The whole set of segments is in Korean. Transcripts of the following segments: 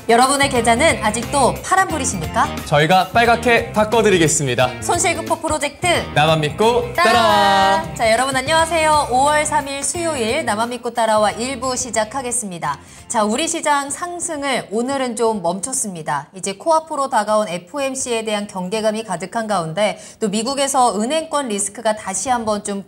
여러분의 계좌는 아직도 파란불이십니까? 저희가 빨갛게 바꿔드리겠습니다. 손실급포 프로젝트 나만 믿고 따라와. 자, 여러분 안녕하세요. 5월 3일 수요일 나만 믿고 따라와 1부 시작하겠습니다. 자, 우리 시장 상승을 오늘은 좀 멈췄습니다. 이제 코앞으로 다가온 FOMC에 대한 경계감이 가득한 가운데 또 미국에서 은행권 리스크가 다시 한번 좀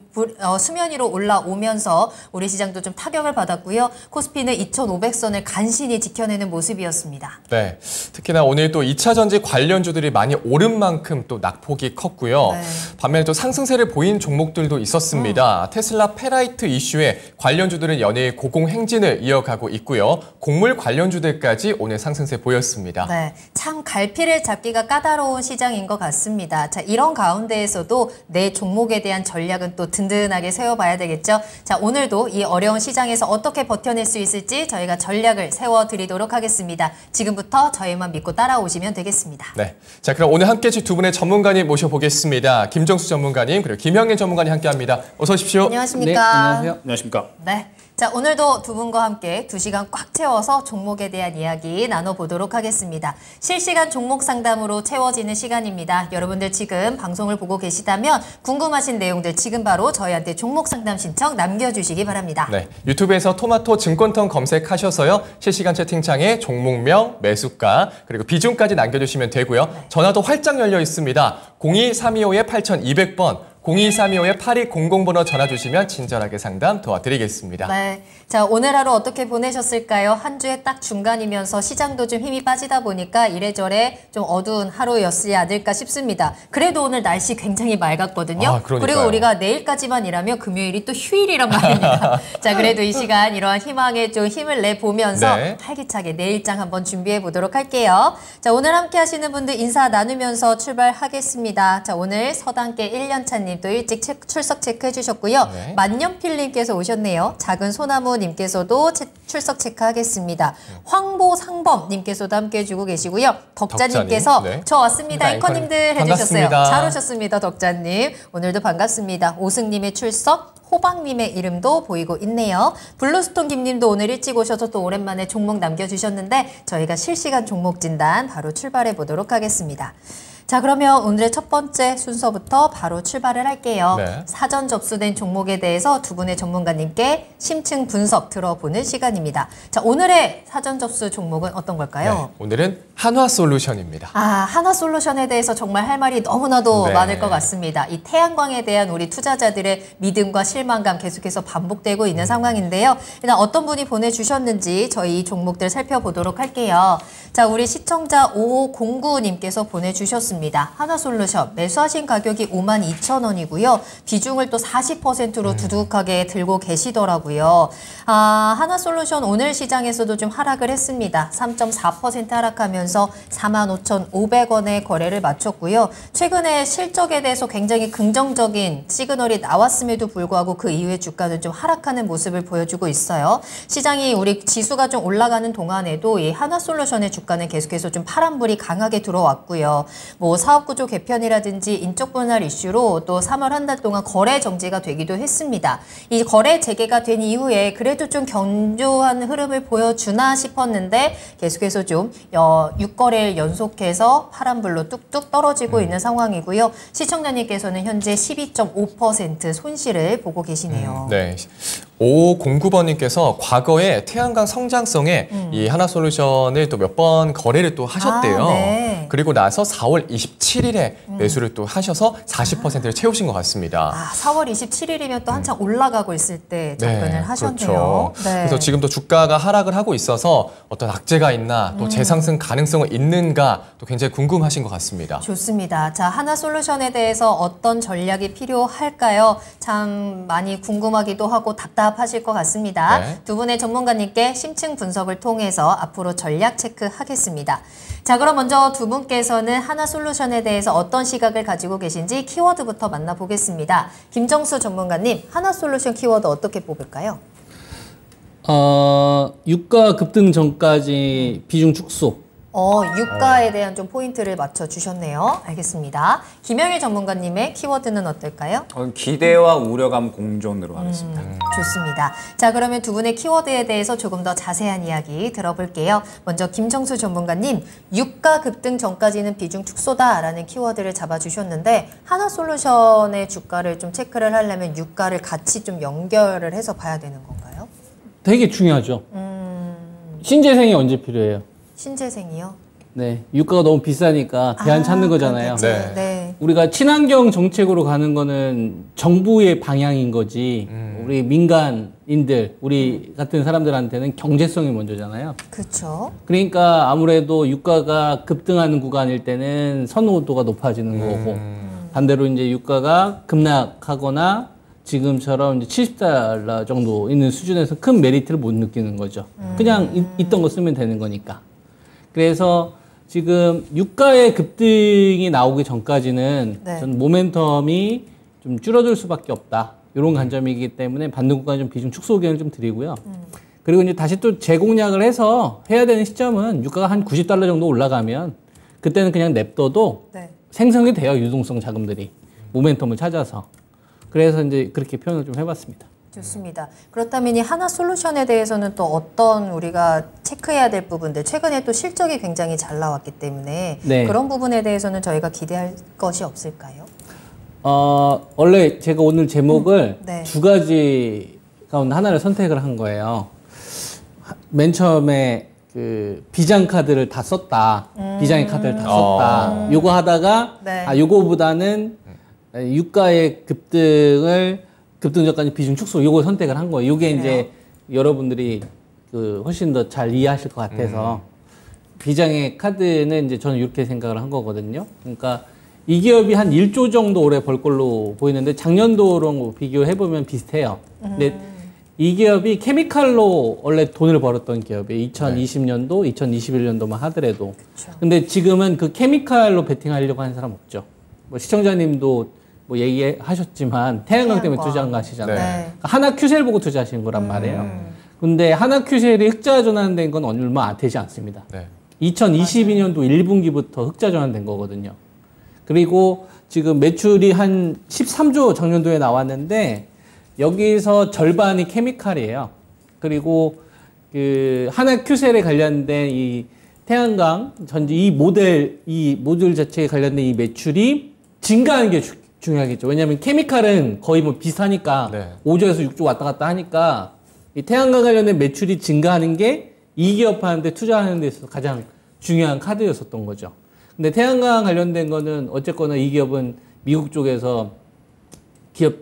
수면 위로 올라오면서 우리 시장도 좀 타격을 받았고요. 코스피는 2,500선을 간신히 지켜내는 모습이었습니다. 네, 특히나 오늘 또 2차 전지 관련주들이 많이 오른 만큼 또 낙폭이 컸고요. 네. 반면에 또 상승세를 보인 종목들도 있었습니다. 테슬라 페라이트 이슈에 관련주들은 연일 고공행진을 이어가고 있고요. 곡물 관련주들까지 오늘 상승세 보였습니다. 네, 참 갈피를 잡기가 까다로운 시장인 것 같습니다. 자, 이런 가운데에서도 내 종목에 대한 전략은 또 든든하게 세워봐야 되겠죠. 자, 오늘도 이 어려운 시장에서 어떻게 버텨낼 수 있을지 저희가 전략을 세워드리도록 하겠습니다. 지금부터 저희만 믿고 따라오시면 되겠습니다. 네, 자 그럼 오늘 함께해 주실 두 분의 전문가님 모셔보겠습니다. 김정수 전문가님 그리고 김영린 전문가님 함께합니다. 어서 오십시오. 안녕하십니까. 네, 안녕하세요. 안녕하십니까. 네. 자, 오늘도 두 분과 함께 2시간 꽉 채워서 종목에 대한 이야기 나눠보도록 하겠습니다. 실시간 종목 상담으로 채워지는 시간입니다. 여러분들 지금 방송을 보고 계시다면 궁금하신 내용들 지금 바로 저희한테 종목 상담 신청 남겨주시기 바랍니다. 네, 유튜브에서 토마토 증권통 검색하셔서요. 실시간 채팅창에 종목명, 매수가, 그리고 비중까지 남겨주시면 되고요. 전화도 활짝 열려 있습니다. 02-325-8200번. 02-325-8200번호 전화 주시면 친절하게 상담 도와드리겠습니다. 네, 자 오늘 하루 어떻게 보내셨을까요? 한 주에 딱 중간이면서 시장도 좀 힘이 빠지다 보니까 이래저래 좀 어두운 하루였지 않을까 싶습니다. 그래도 오늘 날씨 굉장히 맑았거든요. 아, 그러니까요. 그리고 우리가 내일까지만 일하면 금요일이 또 휴일이란 말입니다. 자, 그래도 이 시간 이러한 희망에 좀 힘을 내보면서 네. 활기차게 내일장 한번 준비해 보도록 할게요. 자, 오늘 함께 하시는 분들 인사 나누면서 출발하겠습니다. 자, 오늘 서당계 1년차님 또 일찍 출석 체크해 주셨고요. 네. 만년필님께서 오셨네요. 작은 소나무님께서도 출석 체크하겠습니다. 황보상범님께서도 함께 해주고 계시고요. 덕자님께서 덕자님, 네. 저 왔습니다. 앵커님들 해주셨어요. 반갑습니다. 잘 오셨습니다. 덕자님. 오늘도 반갑습니다. 오승님의 출석. 호박님의 이름도 보이고 있네요. 블루스톤 김님도 오늘 일찍 오셔서 또 오랜만에 종목 남겨주셨는데 저희가 실시간 종목 진단 바로 출발해 보도록 하겠습니다. 자, 그러면 오늘의 첫 번째 순서부터 바로 출발을 할게요. 네. 사전 접수된 종목에 대해서 두 분의 전문가님께 심층 분석 들어보는 시간입니다. 자, 오늘의 사전 접수 종목은 어떤 걸까요? 네, 오늘은 한화솔루션입니다. 아, 하나솔루션에 대해서 정말 할 말이 너무나도 네. 많을 것 같습니다. 이 태양광에 대한 우리 투자자들의 믿음과 실망감 계속해서 반복되고 있는 상황인데요. 일단 어떤 분이 보내주셨는지 저희 이 종목들 살펴보도록 할게요. 자, 우리 시청자 5509님께서 보내주셨습니다. 하나솔루션 매수하신 가격이 52,000원이고요. 비중을 또 40%로 두둑하게 들고 계시더라고요. 아, 하나솔루션 오늘 시장에서도 좀 하락을 했습니다. 3.4% 하락하면서 45,500원의 거래를 마쳤고요. 최근에 실적에 대해서 굉장히 긍정적인 시그널이 나왔음에도 불구하고 그 이후에 주가는 좀 하락하는 모습을 보여주고 있어요. 시장이 우리 지수가 좀 올라가는 동안에도 이 하나솔루션의 주가는 계속해서 좀 파란불이 강하게 들어왔고요. 뭐 사업구조 개편이라든지 인적 분할 이슈로 또 3월 한 달 동안 거래 정지가 되기도 했습니다. 이 거래 재개가 된 이후에 그래도 좀 견조한 흐름을 보여주나 싶었는데 계속해서 좀 6거래일 연속해서 파란불로 뚝뚝 떨어지고 있는 상황이고요. 시청자님께서는 현재 12.5% 손실을 보고 계시네요. 네. 5509번님께서 과거에 태양광 성장성에 이 하나솔루션을 또 몇 번 거래를 또 하셨대요. 아, 네. 그리고 나서 4월 27일에 매수를 또 하셔서 40%를 채우신 것 같습니다. 아, 4월 27일이면 또 한창 올라가고 있을 때 접근을 하셨네요. 그렇죠. 네. 그래서 지금도 주가가 하락을 하고 있어서 어떤 악재가 있나 또 재상승 가능성은 있는가 또 굉장히 궁금하신 것 같습니다. 좋습니다. 자, 하나솔루션에 대해서 어떤 전략이 필요할까요? 참 많이 궁금하기도 하고 답답하실 것 같습니다. 네. 두 분의 전문가님께 심층 분석을 통해서 앞으로 전략 체크하겠습니다. 자, 그럼 먼저 두 분께서는 하나솔루션에 대해서 어떤 시각을 가지고 계신지 키워드부터 만나보겠습니다. 김정수 전문가님, 하나솔루션 키워드 어떻게 뽑을까요? 유가 급등 전까지 비중 축소, 유가에 대한 좀 포인트를 맞춰주셨네요. 알겠습니다. 김영일 전문가님의 키워드는 어떨까요? 기대와 우려감 공존으로 하겠습니다. 좋습니다. 자, 그러면 두 분의 키워드에 대해서 조금 더 자세한 이야기 들어볼게요. 먼저 김정수 전문가님, 유가 급등 전까지는 비중 축소다라는 키워드를 잡아주셨는데 하나솔루션의 주가를 좀 체크를 하려면 유가를 같이 좀 연결을 해서 봐야 되는 건가요? 되게 중요하죠. 신재생이 언제 필요해요? 신재생이요? 네, 유가가 너무 비싸니까 대안 찾는 거잖아요. 네. 네. 우리가 친환경 정책으로 가는 거는 정부의 방향인 거지. 우리 민간인들, 우리 같은 사람들한테는 경제성이 먼저잖아요. 그렇죠. 그러니까 아무래도 유가가 급등하는 구간일 때는 선호도가 높아지는 거고, 반대로 이제 유가가 급락하거나 지금처럼 이제 $70 정도 있는 수준에서 큰 메리트를 못 느끼는 거죠. 그냥 있던 거 쓰면 되는 거니까. 그래서 지금 유가의 급등이 나오기 전까지는 네. 전 모멘텀이 좀 줄어들 수밖에 없다. 이런 관점이기 때문에 받는 구간 좀 비중 축소 의견을 좀 드리고요. 그리고 이제 다시 또 재공략을 해서 해야 되는 시점은 유가가 한 $90 정도 올라가면 그때는 그냥 냅둬도 네. 생성이 돼요. 유동성 자금들이. 모멘텀을 찾아서. 그래서 이제 그렇게 표현을 좀 해봤습니다. 좋습니다. 그렇다면 이 하나솔루션에 대해서는 또 어떤 우리가 체크해야 될 부분들, 최근에 또 실적이 굉장히 잘 나왔기 때문에 네. 그런 부분에 대해서는 저희가 기대할 것이 없을까요? 원래 제가 오늘 제목을 네. 두 가지 가운데 하나를 선택을 한 거예요. 맨 처음에 그 비장 카드를 다 썼다. 비장의 카드를 다 썼다. 요거 하다가 네. 요거보다는 유가의 급등 전까지 비중 축소 요거 선택을 한 거예요. 요게 이제 여러분들이 그 훨씬 더 잘 이해하실 것 같아서 비장의 카드는 이제 저는 이렇게 생각을 한 거거든요. 그러니까 이 기업이 한 1조 정도 올해 벌 걸로 보이는데 작년도랑 비교해 보면 비슷해요. 근데 이 기업이 케미칼로 원래 돈을 벌었던 기업이에요. 2020년도, 2021년도만 하더라도. 그쵸. 근데 지금은 그 케미칼로 베팅하려고 하는 사람 없죠. 뭐 시청자님도 뭐 얘기하셨지만 태양광 때문에 투자 안 가시잖아요. 네. 그러니까 하나큐셀 보고 투자하시는 거란 말이에요. 근데 하나큐셀이 흑자 전환된 건 얼마 되지 않습니다. 네. 2022년도 1분기부터 흑자 전환된 거거든요. 그리고 지금 매출이 한 13조 작년도에 나왔는데 여기서 절반이 케미칼이에요. 그리고 그 하나큐셀에 관련된 이 태양광 전지 이 모듈 자체에 관련된 이 매출이 증가하는 게 중요하겠죠. 왜냐하면 케미칼은 거의 뭐 비슷하니까 네. 5조에서 6조 왔다 갔다 하니까 이 태양광 관련된 매출이 증가하는 게 이 기업하는데 투자하는 데 있어서 가장 중요한 카드였었던 거죠. 근데 태양광 관련된 거는 어쨌거나 이 기업은 미국 쪽에서 기업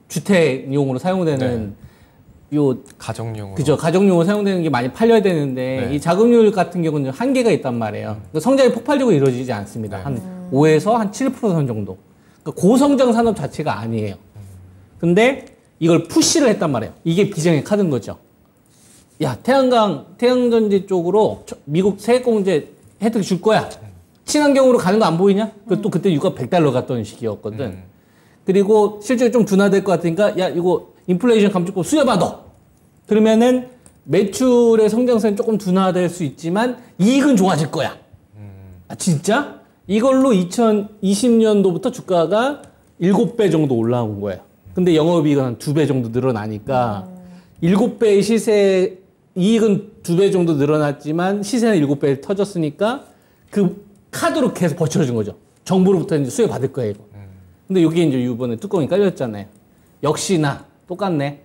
주택용으로 사용되는 요 가정용으로. 그죠. 가정용으로 사용되는 게 많이 팔려야 되는데 네. 이 자금률 같은 경우는 한계가 있단 말이에요. 그러니까 성장이 폭발적으로 이루어지지 않습니다. 네. 한 5에서 한 7% 정도. 그러니까 고성장 산업 자체가 아니에요. 근데 이걸 푸시를 했단 말이에요. 이게 비장의 카드인 거죠. 야, 태양전지 쪽으로 미국 세액공제 혜택 줄 거야. 친환경으로 가는 거 안 보이냐? 또 그때 유가 $100 갔던 시기였거든. 그리고 실제 좀 둔화될 것 같으니까 야, 이거 인플레이션 감축법 수여받아. 그러면은 매출의 성장세는 조금 둔화될 수 있지만 이익은 좋아질 거야. 아, 진짜? 이걸로 2020년도부터 주가가 7배 정도 올라온 거예요. 근데 영업이익은 한 2배 정도 늘어나니까 7배의 시세, 이익은 2배 정도 늘어났지만 시세는 7배 터졌으니까 그 카드로 계속 버텨준 거죠. 정부로부터 이제 수혜 받을 거예요, 이거. 근데 여기 이제 이번에 뚜껑이 깔렸잖아요. 역시나 똑같네.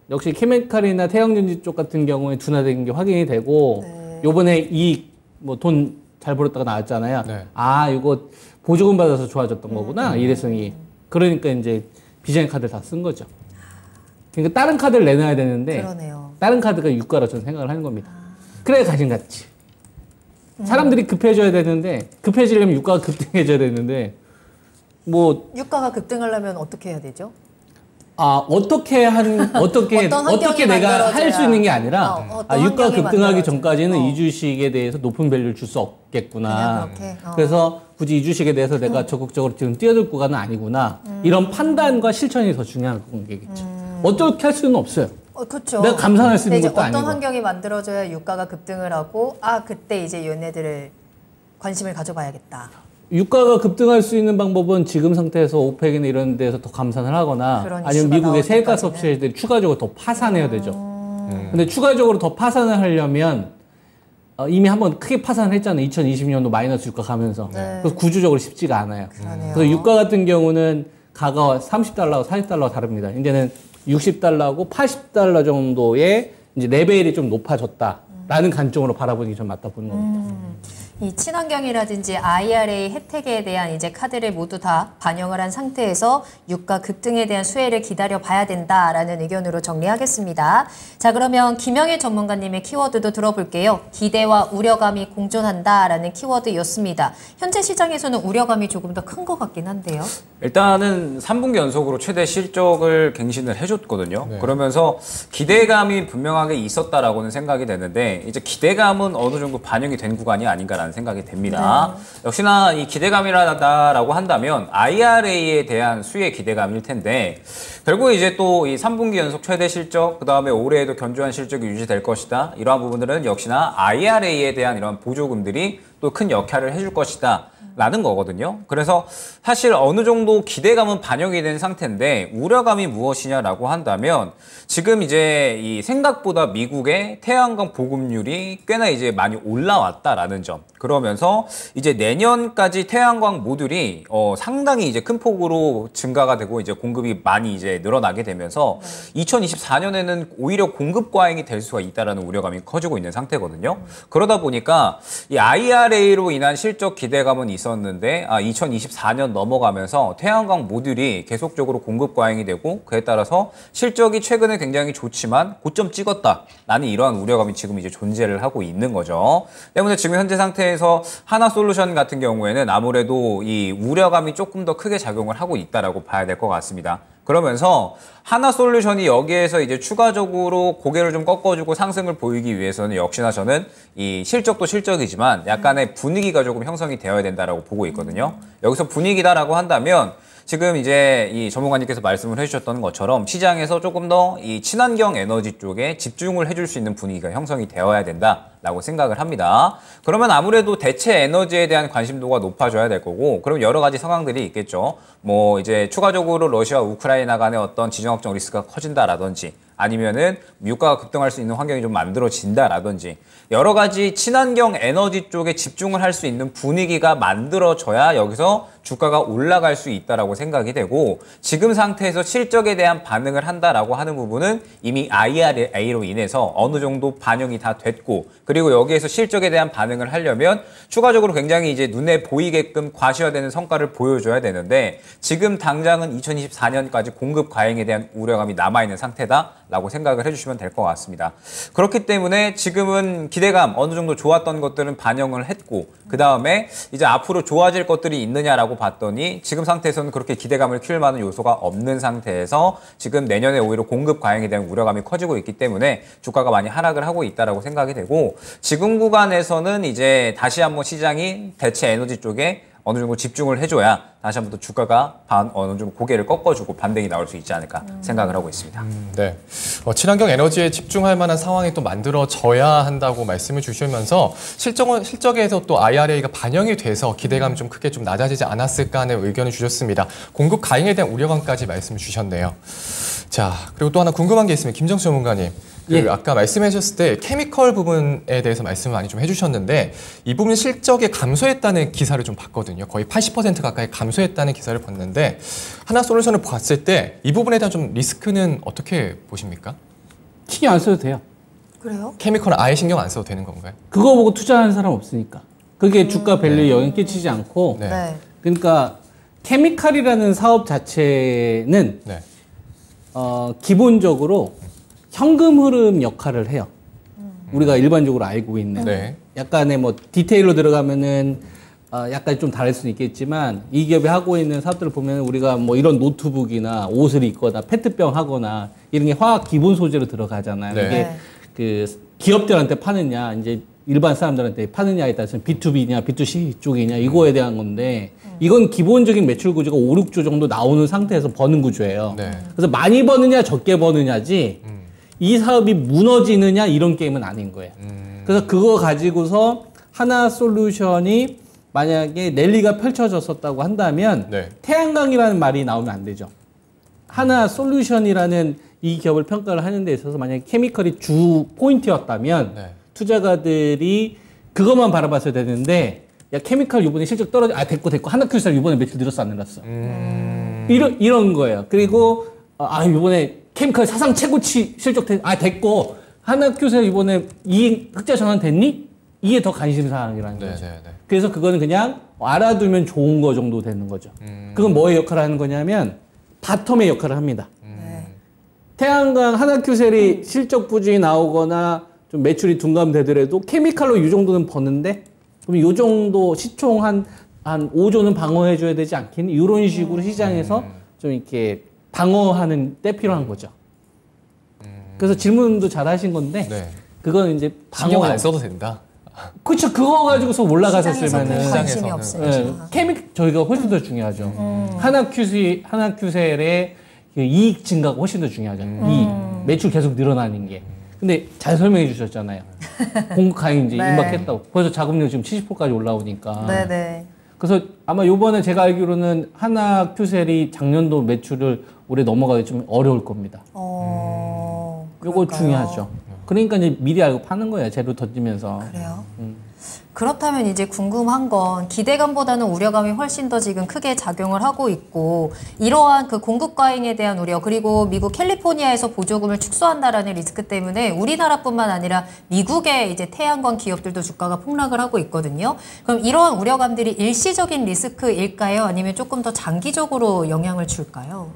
역시 케미칼이나 태양전지 쪽 같은 경우에 둔화된 게 확인이 되고 요번에 이익 뭐 돈 잘 벌었다가 나왔잖아요. 네. 아, 이거 보조금 받아서 좋아졌던 거구나. 일회성이. 그러니까 이제 비장의 카드를 다 쓴 거죠. 그러니까 다른 카드를 내놔야 되는데 그러네요. 다른 카드가 유가로 저는 생각을 하는 겁니다. 그래야 가진 가치. 사람들이 급해져야 되는데 급해지려면 유가가 급등해져야 되는데 뭐 유가가 급등하려면 어떻게 해야 되죠? 어떻게 어떤 환경이 내가 할 수 만들어져야- 있는 게 아니라 어떤 유가 환경이 급등하기 만들어져야- 전까지는 이 주식에 대해서 높은 밸류를 줄 수 없겠구나. 그냥 그렇게, 그래서 굳이 이 주식에 대해서 내가 적극적으로 지금 뛰어들 구간은 아니구나. 이런 판단과 실천이 더 중요한 관계겠죠. 어떻게 할 수는 없어요. 그렇죠. 내가 감산할 수 있는 이제 것도 어떤 아니고. 환경이 만들어져야 유가가 급등을 하고 그때 이제 얘네들을 관심을 가져봐야겠다. 유가가 급등할 수 있는 방법은 지금 상태에서 오펙이나 이런 데서 더 감산을 하거나 그런 아니면 이슈가 미국의 나올 세가스 때까지는. 업체들이 추가적으로 더 파산해야 되죠. 근데 추가적으로 더 파산을 하려면 이미 한번 크게 파산했잖아요. 2020년도 마이너스 유가 가면서. 네. 그래서 구조적으로 쉽지가 않아요. 그러네요. 그래서 유가 같은 경우는 가가 30달러와 40달러가 다릅니다. 이제는 60달러하고 80달러 정도의 이제 레벨이 좀 높아졌다라는 관점으로 바라보는 게 좀 맞다 보는 겁니다. 이 친환경이라든지 IRA 혜택에 대한 이제 카드를 모두 다 반영을 한 상태에서 유가 급등에 대한 수혜를 기다려 봐야 된다라는 의견으로 정리하겠습니다. 자, 그러면 김영일 전문가님의 키워드도 들어볼게요. 기대와 우려감이 공존한다라는 키워드였습니다. 현재 시장에서는 우려감이 조금 더 큰 것 같긴 한데요. 일단은 3분기 연속으로 최대 실적을 갱신을 해줬거든요. 네. 그러면서 기대감이 분명하게 있었다라고는 생각이 되는데 이제 기대감은 어느 정도 반영이 된 구간이 아닌가라는 생각이 됩니다. 역시나 이 기대감이라고 한다면 IRA에 대한 수혜 기대감일 텐데 결국 이제 또 이 3분기 연속 최대 실적, 그 다음에 올해에도 견조한 실적이 유지될 것이다. 이러한 부분들은 역시나 IRA에 대한 이런 보조금들이 또 큰 역할을 해줄 것이다. 라는 거거든요. 그래서 사실 어느 정도 기대감은 반영이 된 상태인데 우려감이 무엇이냐라고 한다면 지금 이제 이 생각보다 미국의 태양광 보급률이 꽤나 이제 많이 올라왔다라는 점. 그러면서 이제 내년까지 태양광 모듈이 상당히 이제 큰 폭으로 증가가 되고 이제 공급이 많이 이제 늘어나게 되면서 2024년에는 오히려 공급 과잉이 될 수가 있다라는 우려감이 커지고 있는 상태거든요. 그러다 보니까 이 IRA로 인한 실적 기대감은 있었는데 2024년 넘어가면서 태양광 모듈이 계속적으로 공급 과잉이 되고 그에 따라서 실적이 최근에 굉장히 좋지만 고점 찍었다라는 이러한 우려감이 지금 이제 존재를 하고 있는 거죠. 때문에 지금 현재 상태에서 하나솔루션 같은 경우에는 아무래도 이 우려감이 조금 더 크게 작용을 하고 있다라고 봐야 될 것 같습니다. 그러면서 하나솔루션이 여기에서 이제 추가적으로 고개를 좀 꺾어주고 상승을 보이기 위해서는 역시나 저는 이 실적도 실적이지만 약간의 분위기가 조금 형성이 되어야 된다라고 보고 있거든요. 여기서 분위기다라고 한다면 지금 이제 이 전문가님께서 말씀을 해주셨던 것처럼 시장에서 조금 더 이 친환경 에너지 쪽에 집중을 해줄 수 있는 분위기가 형성이 되어야 된다라고 생각을 합니다. 그러면 아무래도 대체 에너지에 대한 관심도가 높아져야 될 거고, 그럼 여러 가지 상황들이 있겠죠. 뭐 이제 추가적으로 러시아와 우크라이나 간의 어떤 지정학적 리스크가 커진다라든지, 아니면은 유가가 급등할 수 있는 환경이 좀 만들어진다라든지 여러 가지 친환경 에너지 쪽에 집중을 할 수 있는 분위기가 만들어져야 여기서 주가가 올라갈 수 있다라고 생각이 되고, 지금 상태에서 실적에 대한 반응을 한다라고 하는 부분은 이미 IRA로 인해서 어느 정도 반영이 다 됐고, 그리고 여기에서 실적에 대한 반응을 하려면 추가적으로 굉장히 이제 눈에 보이게끔 과시화되는 성과를 보여줘야 되는데 지금 당장은 2024년까지 공급 과잉에 대한 우려감이 남아있는 상태다라고 생각을 해주시면 될 것 같습니다. 그렇기 때문에 지금은 기대감 어느 정도 좋았던 것들은 반영을 했고, 그 다음에 이제 앞으로 좋아질 것들이 있느냐라고 봤더니 지금 상태에서는 그렇게 기대감을 키울 만한 요소가 없는 상태에서 지금 내년에 오히려 공급 과잉에 대한 우려감이 커지고 있기 때문에 주가가 많이 하락을 하고 있다라고 생각이 되고, 지금 구간에서는 이제 다시 한번 시장이 대체 에너지 쪽에 어느 정도 집중을 해줘야 다시 한번 또 주가가 어느 정도 고개를 꺾어주고 반등이 나올 수 있지 않을까 생각을 하고 있습니다. 네, 친환경 에너지에 집중할 만한 상황이 또 만들어져야 한다고 말씀을 주시면서 실적에서 또 IRA가 반영이 돼서 기대감이 좀 크게 좀 낮아지지 않았을까 하는 의견을 주셨습니다. 공급 과잉에 대한 우려감까지 말씀을 주셨네요. 자, 그리고 또 하나 궁금한 게 있으면 김정수 전문가님. 아까 말씀해 주셨을 때 케미컬 부분에 대해서 말씀을 많이 좀 해주셨는데 이 부분 실적이 감소했다는 기사를 좀 봤거든요. 거의 80% 가까이 감소했다는 기사를 봤는데 하나솔루션을 봤을 때 이 부분에 대한 좀 리스크는 어떻게 보십니까? 신경 안 써도 돼요. 그래요? 케미컬은 아예 신경 안 써도 되는 건가요? 그거 보고 투자하는 사람 없으니까. 그게 주가 밸류에 영향 끼치지 않고. 네. 네. 그러니까 케미칼이라는 사업 자체는 네. 기본적으로 현금 흐름 역할을 해요. 우리가 일반적으로 알고 있는. 네. 약간의 뭐 디테일로 들어가면은 약간 좀 다를 수는 있겠지만 이 기업이 하고 있는 사업들을 보면 우리가 뭐 이런 노트북이나 옷을 입거나 페트병 하거나 이런 게 화학 기본 소재로 들어가잖아요. 네. 이게 그 기업들한테 파느냐 이제 일반 사람들한테 파느냐에 따라서 B2B냐 B2C 쪽이냐 이거에 대한 건데 이건 기본적인 매출 구조가 5, 6조 정도 나오는 상태에서 버는 구조예요. 네. 그래서 많이 버느냐 적게 버느냐지 이 사업이 무너지느냐 이런 게임은 아닌 거예요. 그래서 그거 가지고서 하나솔루션이 만약에 랠리가 펼쳐졌었다고 한다면 네. 태양광이라는 말이 나오면 안 되죠. 하나솔루션이라는 이 기업을 평가를 하는 데 있어서 만약에 케미컬이 주 포인트였다면 네. 투자가들이 그것만 바라봤어야 되는데 야 케미컬 이번에 실적 떨어져 됐고 하나큐셀 이번에 매출 늘었어 안 늘었어 이런 거예요. 그리고 이번에 케미컬 사상 최고치 실적 됐고 하나큐셀 이번에 이익 흑자 전환 됐니? 이게 더 관심 사항이라는 네, 거죠. 네, 네. 그래서 그거는 그냥 알아두면 좋은 거 정도 되는 거죠. 그건 뭐의 역할을 하는 거냐면 바텀의 역할을 합니다. 태양광 하나큐셀이 실적 부진이 나오거나 좀 매출이 둔감되더라도 케미칼로 이 정도는 버는데 그럼 이 정도 시총 한 5조는 방어해줘야 되지 않겠니? 이런 식으로 시장에서 좀 이렇게 방어하는 때 필요한 거죠. 그래서 질문도 잘 하신 건데 네. 그건 이제 신경 방어 안 써도 된다. 그렇죠. 그거 가지고서 올라가셨으면은 시장에서 관심이 없어요. 저희가 훨씬 더 중요하죠. 하나큐셀의 이익 증가가 훨씬 더 중요하죠. 이익 매출 계속 늘어나는 게. 근데 잘 설명해 주셨잖아요. 공급 가액 이제 네. 임박했다고. 벌써 자금률 지금 70%까지 올라오니까. 네네. 그래서 아마 요번에 제가 알기로는 하나큐셀이 작년도 매출을 올해 넘어가기 좀 어려울 겁니다. 요거 그럴까요? 중요하죠. 그러니까 이제 미리 알고 파는 거예요. 재료 던지면서. 그래요? 그렇다면 이제 궁금한 건 기대감보다는 우려감이 훨씬 더 지금 크게 작용을 하고 있고 이러한 그 공급 과잉에 대한 우려 그리고 미국 캘리포니아에서 보조금을 축소한다라는 리스크 때문에 우리나라뿐만 아니라 미국의 이제 태양광 기업들도 주가가 폭락을 하고 있거든요. 그럼 이러한 우려감들이 일시적인 리스크일까요? 아니면 조금 더 장기적으로 영향을 줄까요?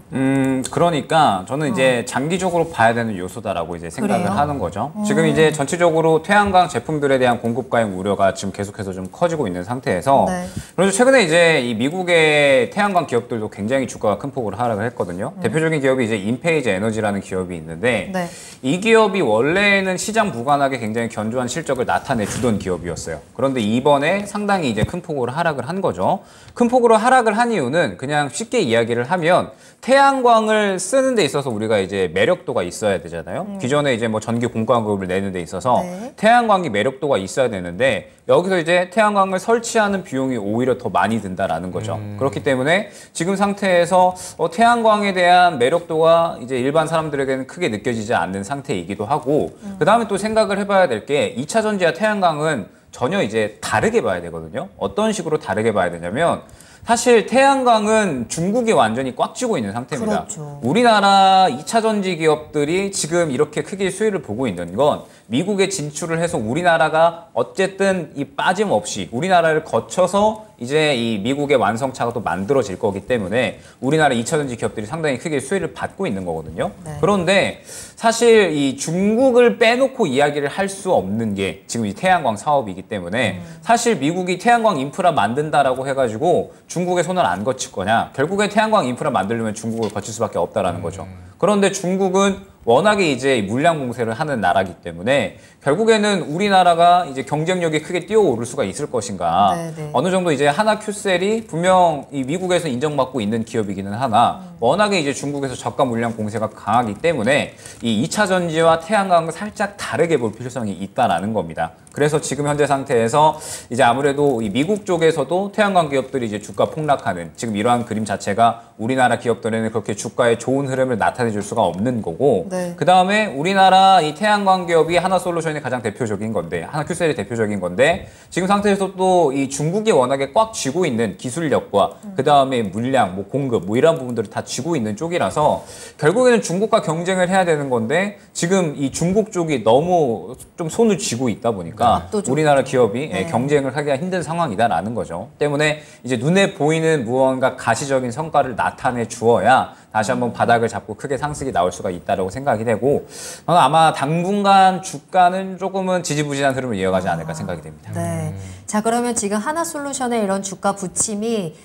그러니까 저는 이제 장기적으로 봐야 되는 요소다라고 이제 생각을 그래요? 하는 거죠. 지금 이제 전체적으로 태양광 제품들에 대한 공급 과잉 우려가 지금 계속해서 좀 커지고 있는 상태에서 네. 그래서 최근에 이제 이 미국의 태양광 기업들도 굉장히 주가가 큰 폭으로 하락을 했거든요. 대표적인 기업이 이제 인페이즈 에너지라는 기업이 있는데 네. 이 기업이 원래는 시장 무관하게 굉장히 견조한 실적을 나타내 주던 기업이었어요. 그런데 이번에 상당히 이제 큰 폭으로 하락을 한 거죠. 큰 폭으로 하락을 한 이유는 그냥 쉽게 이야기를 하면 태양광을 쓰는 데 있어서 우리가 이제 매력도가 있어야 되잖아요. 기존에 이제 뭐 전기 공과금을 내는 데 있어서 네. 태양광이 매력도가 있어야 되는데 여기서 이제 태양광을 설치하는 비용이 오히려 더 많이 든다라는 거죠. 그렇기 때문에 지금 상태에서 태양광에 대한 매력도가 이제 일반 사람들에게는 크게 느껴지지 않는 상태이기도 하고 그 다음에 또 생각을 해봐야 될 게 2차 전지와 태양광은 전혀 이제 다르게 봐야 되거든요. 어떤 식으로 다르게 봐야 되냐면 사실 태양광은 중국이 완전히 꽉 쥐고 있는 상태입니다. 그렇죠. 우리나라 2차 전지 기업들이 지금 이렇게 크게 수혜를 보고 있는 건 미국에 진출을 해서 우리나라가 어쨌든 이 빠짐없이 우리나라를 거쳐서 이제 이 미국의 완성차가 또 만들어질 거기 때문에 우리나라 2차 전지 기업들이 상당히 크게 수혜를 받고 있는 거거든요. 네. 그런데 사실 이 중국을 빼놓고 이야기를 할 수 없는 게 지금 이 태양광 사업이기 때문에 사실 미국이 태양광 인프라 만든다라고 해가지고 중국의 손을 안 거칠 거냐? 결국에 태양광 인프라 만들려면 중국을 거칠 수밖에 없다라는 거죠. 그런데 중국은 워낙에 이제 물량 공세를 하는 나라기 때문에 결국에는 우리나라가 이제 경쟁력이 크게 뛰어오를 수가 있을 것인가. 네네. 어느 정도 이제 하나큐셀이 분명 이 미국에서 인정받고 있는 기업이기는 하나 워낙에 이제 중국에서 저가 물량 공세가 강하기 때문에 이 2차 전지와 태양광은 살짝 다르게 볼 필요성이 있다라는 겁니다. 그래서 지금 현재 상태에서 이제 아무래도 이 미국 쪽에서도 태양광 기업들이 이제 주가 폭락하는 지금 이러한 그림 자체가 우리나라 기업들에는 그렇게 주가에 좋은 흐름을 나타내 줄 수가 없는 거고 네. 그 다음에 우리나라 이 태양광 기업이 하나솔루션이 가장 대표적인 건데 하나큐셀이 대표적인 건데 지금 상태에서 또 이 중국이 워낙에 꽉 쥐고 있는 기술력과 그 다음에 물량, 뭐 공급 뭐 이런 부분들을 다 쥐고 있는 쪽이라서 결국에는 중국과 경쟁을 해야 되는 건데 지금 이 중국 쪽이 너무 좀 손을 쥐고 있다 보니까 압도적으로. 우리나라 기업이 네. 경쟁을 하기가 힘든 상황이다라는 거죠. 때문에 이제 눈에 보이는 무언가 가시적인 성과를 나타내 주어야 다시 한번 바닥을 잡고 크게 상승이 나올 수가 있다고 생각이 되고 저는 아마 당분간 주가는 조금은 지지부진한 흐름을 이어가지 않을까 생각이 됩니다. 네. 자, 그러면 지금 하나솔루션의 이런 주가 부침이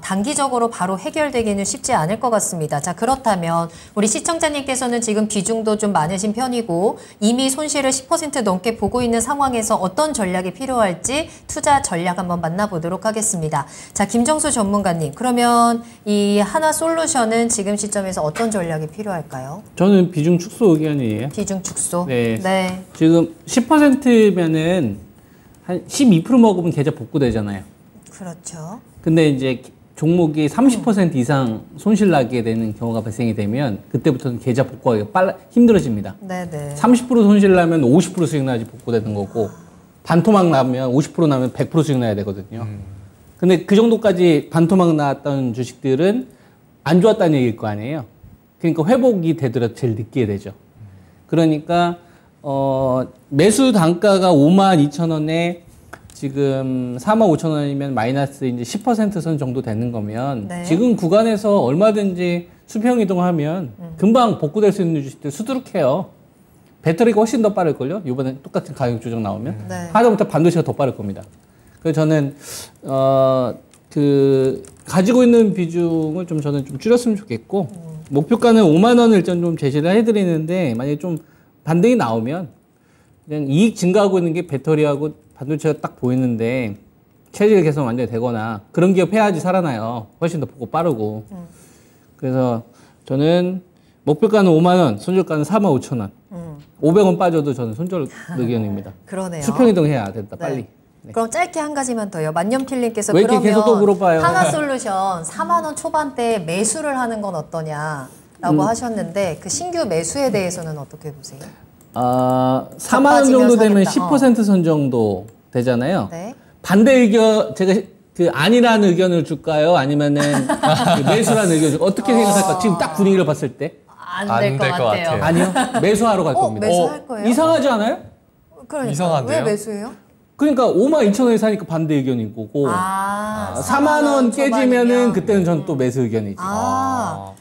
단기적으로 바로 해결되기는 쉽지 않을 것 같습니다. 자, 그렇다면 우리 시청자님께서는 지금 비중도 좀 많으신 편이고 이미 손실을 10% 넘게 보고 있는 상황에서 어떤 전략이 필요할지 투자 전략 한번 만나보도록 하겠습니다. 자, 김정수 전문가님, 그러면 이 하나솔루션은 지금 지금 시점에서 어떤 전략이 필요할까요? 저는 비중 축소 의견이에요. 비중 축소. 네. 네. 지금 10%면은 한 12% 먹으면 계좌 복구되잖아요. 그렇죠. 근데 이제 종목이 30% 이상 손실 나게 되는 경우가 발생이 되면 그때부터는 계좌 복구하기가 힘들어집니다. 네네. 30% 손실 나면 50% 수익 나야지 복구되는 거고 반토막 나면 50% 나면 100% 수익 나야 되거든요. 근데 그 정도까지 반토막 나왔던 주식들은 안 좋았다는 얘기일 거 아니에요. 그러니까 회복이 되더라도 제일 늦게 되죠. 그러니까 매수 단가가 52,000원에 지금 45,000원이면 마이너스 이제 10% 정도 되는 거면 네. 지금 구간에서 얼마든지 수평 이동하면 금방 복구될 수 있는 주식들 수두룩해요. 배터리가 훨씬 더 빠를걸요? 이번에 똑같은 가격 조정 나오면. 네. 하다못해 반도체가 더 빠를 겁니다. 그래서 저는, 가지고 있는 비중을 저는 좀 줄였으면 좋겠고, 목표가는 5만원을 일단 좀 제시를 해드리는데, 만약에 좀 반등이 나오면, 그냥 이익 증가하고 있는 게 배터리하고 반도체가 딱 보이는데, 체질 개선 완전히 되거나, 그런 기업 해야지 살아나요. 훨씬 더 복구 빠르고. 그래서 저는 목표가는 5만원, 손절가는 45,000원. 500원 빠져도 저는 손절 의견입니다. 그러네요. 수평이동 해야 된다, 네. 빨리. 네. 그럼 짧게 한 가지만 더요. 만년필님께서 왜 이렇게 그러면 계속 또 물어봐요? 하나솔루션 4만 원 초반대에 매수를 하는 건 어떠냐라고 하셨는데 그 신규 매수에 대해서는 어떻게 보세요? 4만 원 정도 되면 사겠다. 10%선 정도 되잖아요. 네. 반대 의견, 제가 그 아니라는 의견을 줄까요? 아니면은 그 매수라는 의견을 줄까요? 어떻게 생각할까? 지금 딱 분위기를 봤을 때. 안 안 될 것 될 것 같아요. 같아요. 아니요. 매수하러 갈 겁니다. 매수할 거예요? 이상하지 않아요? 그러니까 이상한데요? 왜 매수해요? 그러니까 52,000원에 사니까 반대 의견인 거고. 4만 원 깨지면은 초반이면. 그때는 전 또 매수 의견이지.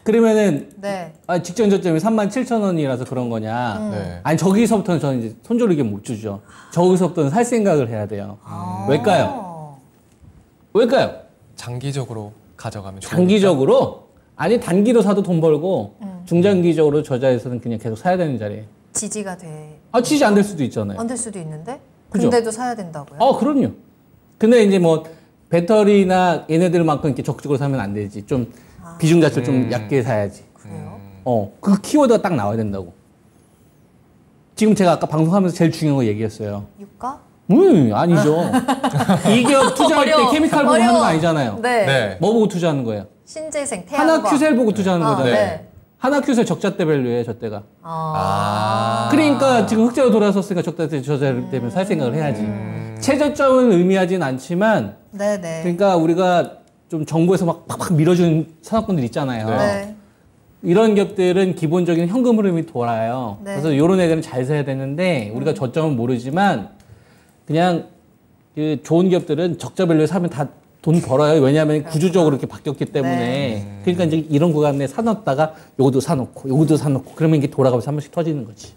그러면은 네. 직전 저점이 37,000원이라서 그런 거냐. 네. 아니 저기서부터는 저는 이제 손절 의견 못 주죠. 저기서부터는 살 생각을 해야 돼요. 왜일까요? 왜일까요? 장기적으로 가져가면 좋으니까. 장기적으로? 아니 단기로 사도 돈 벌고 중장기적으로 저 자리에서는 그냥 계속 사야 되는 자리에. 지지가 돼. 지지 안 될 수도 있잖아요. 안 될 수도 있는데? 그죠? 근데도 사야 된다고요? 그럼요. 근데 이제 뭐 배터리나 얘네들만큼 이렇게 적극적으로 사면 안 되지. 좀 비중 자체를 좀 얕게 사야지. 그래요? 그 키워드가 딱 나와야 된다고. 지금 제가 아까 방송하면서 제일 중요한 거 얘기했어요. 유가? 아니죠. 이 기업 투자할 때 어려워. 케미칼 보고 하는 거 아니잖아요. 네. 네. 뭐 보고 투자하는 거예요? 신재생, 태양광. 하나큐셀 보고 투자하는 거잖아요. 네. 하나큐셀 적자대 밸류예요, 저 때가. 아. 그러니까 지금 흑자로 돌아섰으니까 적자대 저자를 때문에 살 생각을 해야지. 최저점은 의미하진 않지만, 네네. 그러니까 우리가 좀 정부에서 막 팍팍 밀어주는 산업군들 있잖아요. 네. 이런 기업들은 기본적인 현금 흐름이 돌아요. 네. 그래서 이런 애들은 잘 사야 되는데 우리가 저점은 모르지만 그냥 그 좋은 기업들은 적자 밸류에 사면 다 돈 벌어요. 왜냐하면 구조적으로 이렇게 바뀌었기 때문에. 네. 그러니까 이제 이런 구간에 사놨다가 요것도 사놓고 요것도 사놓고 그러면 이게 돌아가면서 한 번씩 터지는 거지.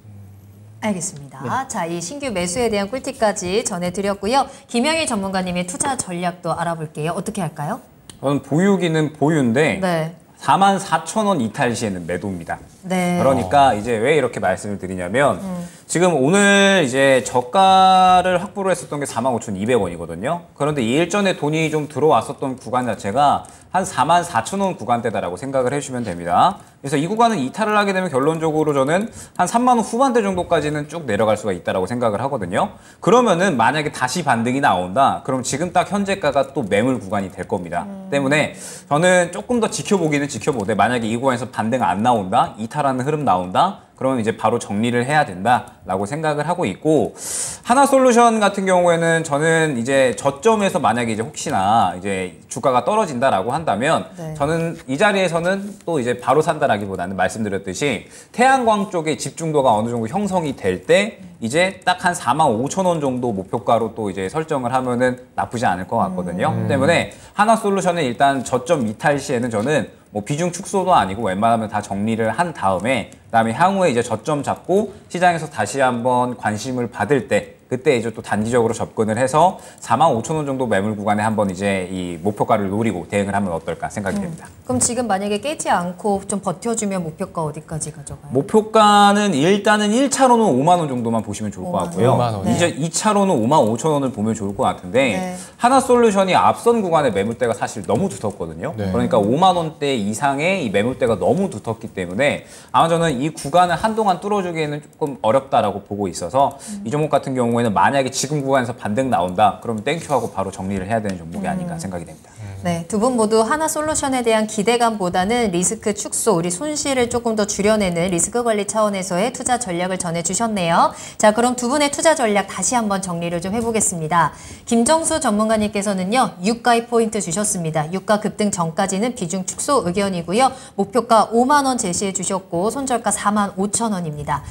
알겠습니다. 네. 자, 이 신규 매수에 대한 꿀팁까지 전해드렸고요. 김영희 전문가님의 투자 전략도 알아볼게요. 어떻게 할까요? 저는 보유기는 보유인데 네. 44,000원 이탈 시에는 매도입니다. 네. 그러니까 이제 왜 이렇게 말씀을 드리냐면 지금 오늘 이제 저가를 확보를 했었던 게 45,200원이거든요. 그런데 이 일전에 돈이 좀 들어왔었던 구간 자체가 한 44,000원 구간대다라고 생각을 해주시면 됩니다. 그래서 이 구간은 이탈을 하게 되면 결론적으로 저는 한 3만 원 후반대 정도까지는 쭉 내려갈 수가 있다라고 생각을 하거든요. 그러면은 만약에 다시 반등이 나온다. 그럼 지금 딱 현재가가 또 매물 구간이 될 겁니다. 때문에 저는 조금 더 지켜보기는 지켜보되 만약에 이 구간에서 반등 안 나온다, 이탈하는 흐름 나온다. 그러면 이제 바로 정리를 해야 된다라고 생각을 하고 있고, 하나솔루션 같은 경우에는 저는 이제 저점에서 만약에 이제 혹시나 이제 주가가 떨어진다라고 한다면 네. 저는 이 자리에서는 또 이제 바로 산다라기보다는 말씀드렸듯이 태양광 쪽에 집중도가 어느 정도 형성이 될 때 이제 딱 한 45,000원 정도 목표가로 또 이제 설정을 하면은 나쁘지 않을 것 같거든요. 때문에 하나솔루션은 일단 저점 이탈 시에는 저는 뭐 비중 축소도 아니고 웬만하면 다 정리를 한 다음에 그다음에 향후에 이제 저점 잡고 시장에서 다시 한번 관심을 받을 때 그때 이제 또 단기적으로 접근을 해서 45,000원 정도 매물 구간에 한번 이제 이 목표가를 노리고 대응을 하면 어떨까 생각이 됩니다. 그럼 지금 만약에 깨지 않고 좀 버텨주면 목표가 어디까지 가져가요? 목표가는 일단은 1차로는 5만 원 정도만 보시면 좋을 것 같고요. 5만 원. 이제 2차로는 5만 5천 원을 보면 좋을 것 같은데 네. 하나솔루션이 앞선 구간의 매물대가 사실 너무 두텁거든요. 네. 그러니까 5만 원대 이상의 이 매물대가 너무 두텁기 때문에 아마 저는 이 구간을 한동안 뚫어주기에는 조금 어렵다라고 보고 있어서 이 종목 같은 경우에는 만약에 지금 구간에서 반등 나온다, 그러면 땡큐하고 바로 정리를 해야 되는 종목이 아닌가 생각이 됩니다. 네, 두 분 모두 하나솔루션에 대한 기대감보다는 리스크 축소, 우리 손실을 조금 더 줄여내는 리스크 관리 차원에서의 투자 전략을 전해주셨네요. 자, 그럼 두 분의 투자 전략 다시 한번 정리를 좀 해보겠습니다. 김정수 전문가님께서는요, 유가의 포인트 주셨습니다. 유가 급등 전까지는 비중 축소 의견이고요. 목표가 5만 원 제시해 주셨고 손절가 4만 5천 원입니다.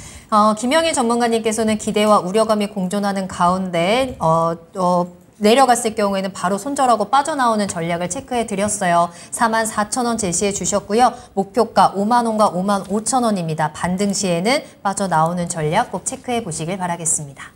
김영일 전문가님께서는 기대와 우려감이 공존하는 가운데 내려갔을 경우에는 바로 손절하고 빠져나오는 전략을 체크해 드렸어요. 4만 4천 원 제시해 주셨고요. 목표가 5만 원과 5만 5천 원입니다. 반등 시에는 빠져나오는 전략 꼭 체크해 보시길 바라겠습니다.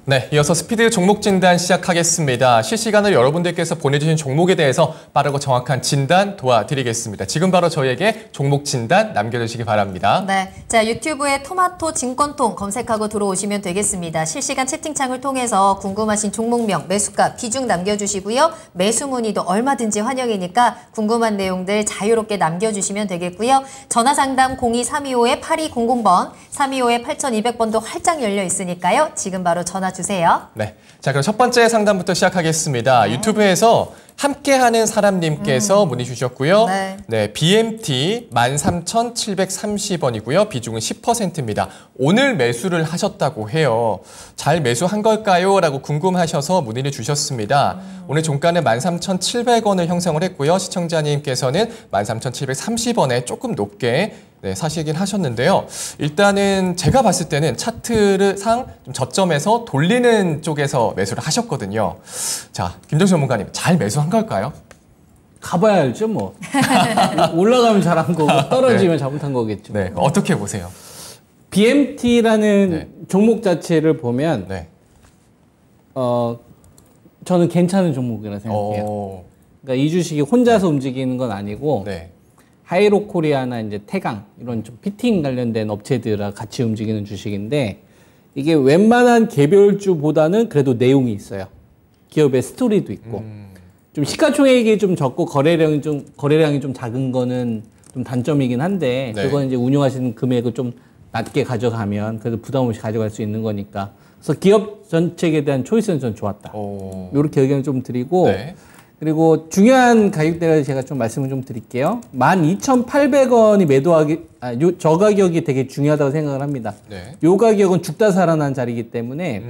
네, 이어서 스피드 종목 진단 시작하겠습니다. 실시간으로 여러분들께서 보내주신 종목에 대해서 빠르고 정확한 진단 도와드리겠습니다. 지금 바로 저희에게 종목 진단 남겨주시기 바랍니다. 네, 자 유튜브에 토마토 진권통 검색하고 들어오시면 되겠습니다. 실시간 채팅창을 통해서 궁금하신 종목명, 매수가, 비중 남겨주시고요. 매수 문의도 얼마든지 환영이니까 궁금한 내용들 자유롭게 남겨주시면 되겠고요. 전화상담 02325-8200번, 325-8200번도 활짝 열려 있으니까요. 지금 바로 전화 주세요. 네, 자 그럼 첫 번째 상담부터 시작하겠습니다. 유튜브에서 함께하는 사람님께서 문의 주셨고요. 네, BMT 13,730원이고요. 비중은 10%입니다. 오늘 매수를 하셨다고 해요. 잘 매수한 걸까요? 라고 궁금하셔서 문의를 주셨습니다. 오늘 종가는 13,700원을 형성을 했고요. 시청자님께서는 13,730원에 조금 높게 사시긴 하셨는데요. 일단은 제가 봤을 때는 차트상 좀 저점에서 돌리는 쪽에서 매수를 하셨거든요. 자, 김정수 전문가님, 잘 매수한 걸까요? 가봐야 알죠, 뭐. 올라가면 잘한 거고 떨어지면 잘못한 거겠죠. 네, 어떻게 보세요? BMT라는 종목 자체를 보면 저는 괜찮은 종목이라고 생각해요. 그러니까 이 주식이 혼자서 움직이는 건 아니고 하이로코리아나 이제 태강 이런 좀 피팅 관련된 업체들과 같이 움직이는 주식인데 이게 웬만한 개별주보다는 그래도 내용이 있어요. 기업의 스토리도 있고 좀 시가총액이 좀 적고 거래량이 좀 작은 거는 좀 단점이긴 한데 그건 이제 운용하시는 금액을 좀 낮게 가져가면 그래도 부담 없이 가져갈 수 있는 거니까 그래서 기업 전책에 대한 초이스는 전 좋았다. 이렇게 의견을 좀 드리고 그리고 중요한 가격대를 제가 좀 말씀을 좀 드릴게요. 12,800원이 저 가격이 되게 중요하다고 생각을 합니다. 요 가격은 죽다 살아난 자리이기 때문에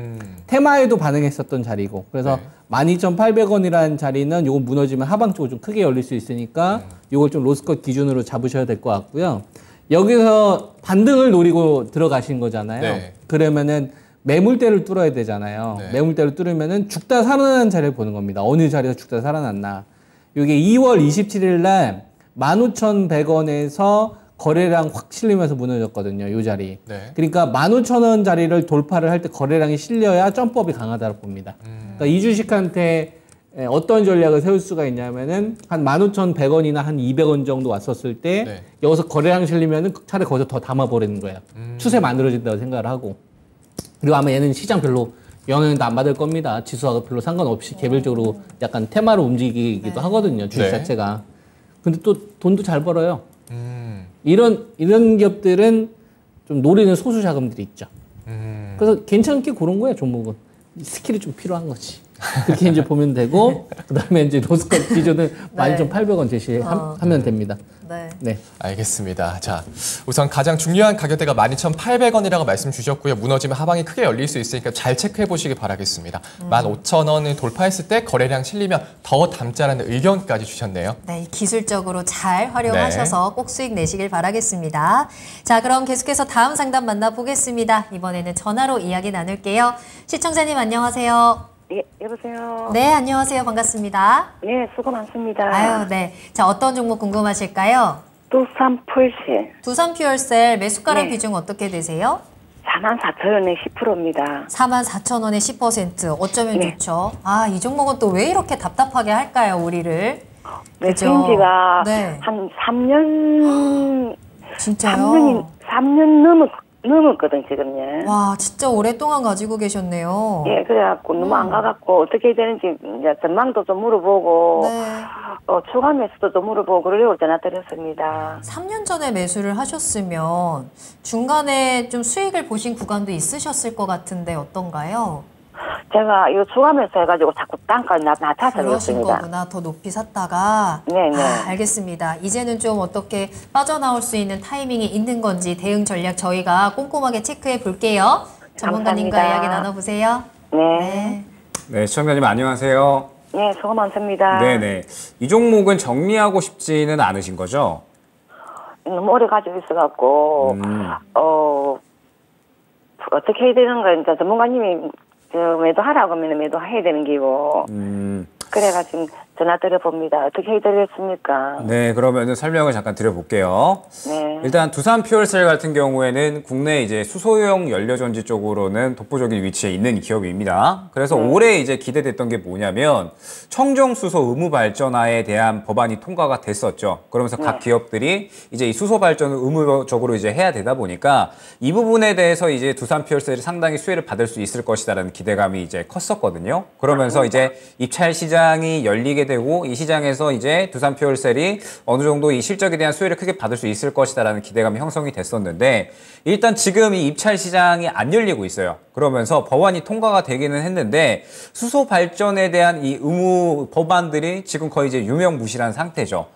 테마에도 반응했었던 자리고 그래서 12,800원이라는 자리는 요거 무너지면 하방 쪽으로 좀 크게 열릴 수 있으니까 요걸 좀 로스컷 기준으로 잡으셔야 될 것 같고요. 여기서 반등을 노리고 들어가신 거잖아요. 그러면은 매물대를 뚫어야 되잖아요. 매물대를 뚫으면은 죽다 살아난 자리를 보는 겁니다. 어느 자리에서 죽다 살아났나. 이게 2월 27일 날 15,100원에서 거래량 확 실리면서 무너졌거든요. 이 자리. 그러니까 15,000원 자리를 돌파를 할 때 거래량이 실려야 점법이 강하다고 봅니다. 그러니까 이 주식한테 어떤 전략을 세울 수가 있냐면은 한 15,100원이나 한 200원 정도 왔었을 때 여기서 거래량 실리면은 차라리 거기서 더 담아버리는 거예요. 추세 만들어진다고 생각을 하고. 그리고 아마 얘는 시장 별로 영향도 안 받을 겁니다. 지수하고 별로 상관없이 개별적으로 약간 테마로 움직이기도 하거든요. 주식 자체가. 근데 또 돈도 잘 벌어요. 이런 기업들은 좀 노리는 소수 자금들이 있죠. 그래서 괜찮게 고른 거예요, 종목은. 스킬이 좀 필요한 거지. 그렇게 이제 보면 되고, 그 다음에 이제 로스컷 기준은 12,800원 제시하면 됩니다. 네. 알겠습니다. 자, 우선 가장 중요한 가격대가 12,800원이라고 말씀 주셨고요. 무너지면 하방이 크게 열릴 수 있으니까 잘 체크해 보시기 바라겠습니다. 15,000원을 돌파했을 때 거래량 실리면 더 담자라는 의견까지 주셨네요. 네, 기술적으로 잘 활용하셔서 꼭 수익 내시길 바라겠습니다. 자, 그럼 계속해서 다음 상담 만나보겠습니다. 이번에는 전화로 이야기 나눌게요. 시청자님 안녕하세요. 예, 여보세요. 네, 안녕하세요. 반갑습니다. 네, 수고 많습니다. 아유, 네. 자, 어떤 종목 궁금하실까요? 두산 폴시 두산 퓨얼셀 매수가랑 네. 비중 어떻게 되세요? 44,000원에 10%입니다. 44,000원에 10%. 어쩌면 네. 좋죠. 아, 이 종목은 또 왜 이렇게 답답하게 할까요, 우리를? 네, 그죠? 생지가 네. 한 3년, 진짜요? 3년 넘었거든, 지금, 예. 와, 진짜 오랫동안 가지고 계셨네요. 예, 그래갖고 너무 안 가갖고 어떻게 해야 되는지 이제 전망도 좀 물어보고, 네. 추가 매수도 좀 물어보고 그러려고 전화 드렸습니다. 3년 전에 매수를 하셨으면 중간에 좀 수익을 보신 구간도 있으셨을 것 같은데 어떤가요? 제가 이거 추가 매수 해가지고 자꾸 단가 낮춰서 그러신 그렇습니다. 거구나. 더 높이 샀다가. 네, 네. 아, 알겠습니다. 이제는 좀 어떻게 빠져나올 수 있는 타이밍이 있는 건지 대응 전략 저희가 꼼꼼하게 체크해 볼게요. 전문가님과 감사합니다. 이야기 나눠보세요. 네. 네, 시청자님 안녕하세요. 네, 수고 많습니다. 네네. 이 종목은 정리하고 싶지는 않으신 거죠? 너무 오래 가지고 있어갖고, 어떻게 해야 되는 거, 이제 전문가님이 매도하라고 하면 매도해야 되는 기고, 그래가지고 전화 드려봅니다. 어떻게 해야 되겠습니까? 네, 그러면은 설명을 잠깐 드려볼게요. 네. 일단 두산 퓨얼셀 같은 경우에는 국내 이제 수소용 연료전지 쪽으로는 독보적인 위치에 있는 기업입니다. 그래서 올해 이제 기대됐던 게 뭐냐면 청정수소 의무 발전화에 대한 법안이 통과가 됐었죠. 그러면서 각 기업들이 이제 이 수소 발전을 의무적으로 이제 해야 되다 보니까 이 부분에 대해서 이제 두산 퓨얼셀이 상당히 수혜를 받을 수 있을 것이다라는 기대감이 이제 컸었거든요. 그러면서 이제 입찰 시장이 열리게 되고 이 시장에서 이제 두산 퓨얼셀이 어느 정도 이 실적에 대한 수혜를 크게 받을 수 있을 것이다라는 기대감이 형성이 됐었는데 일단 지금 이 입찰 시장이 안 열리고 있어요. 그러면서 법안이 통과가 되기는 했는데 수소 발전에 대한 이 의무 법안들이 지금 거의 이제 유명무실한 상태죠.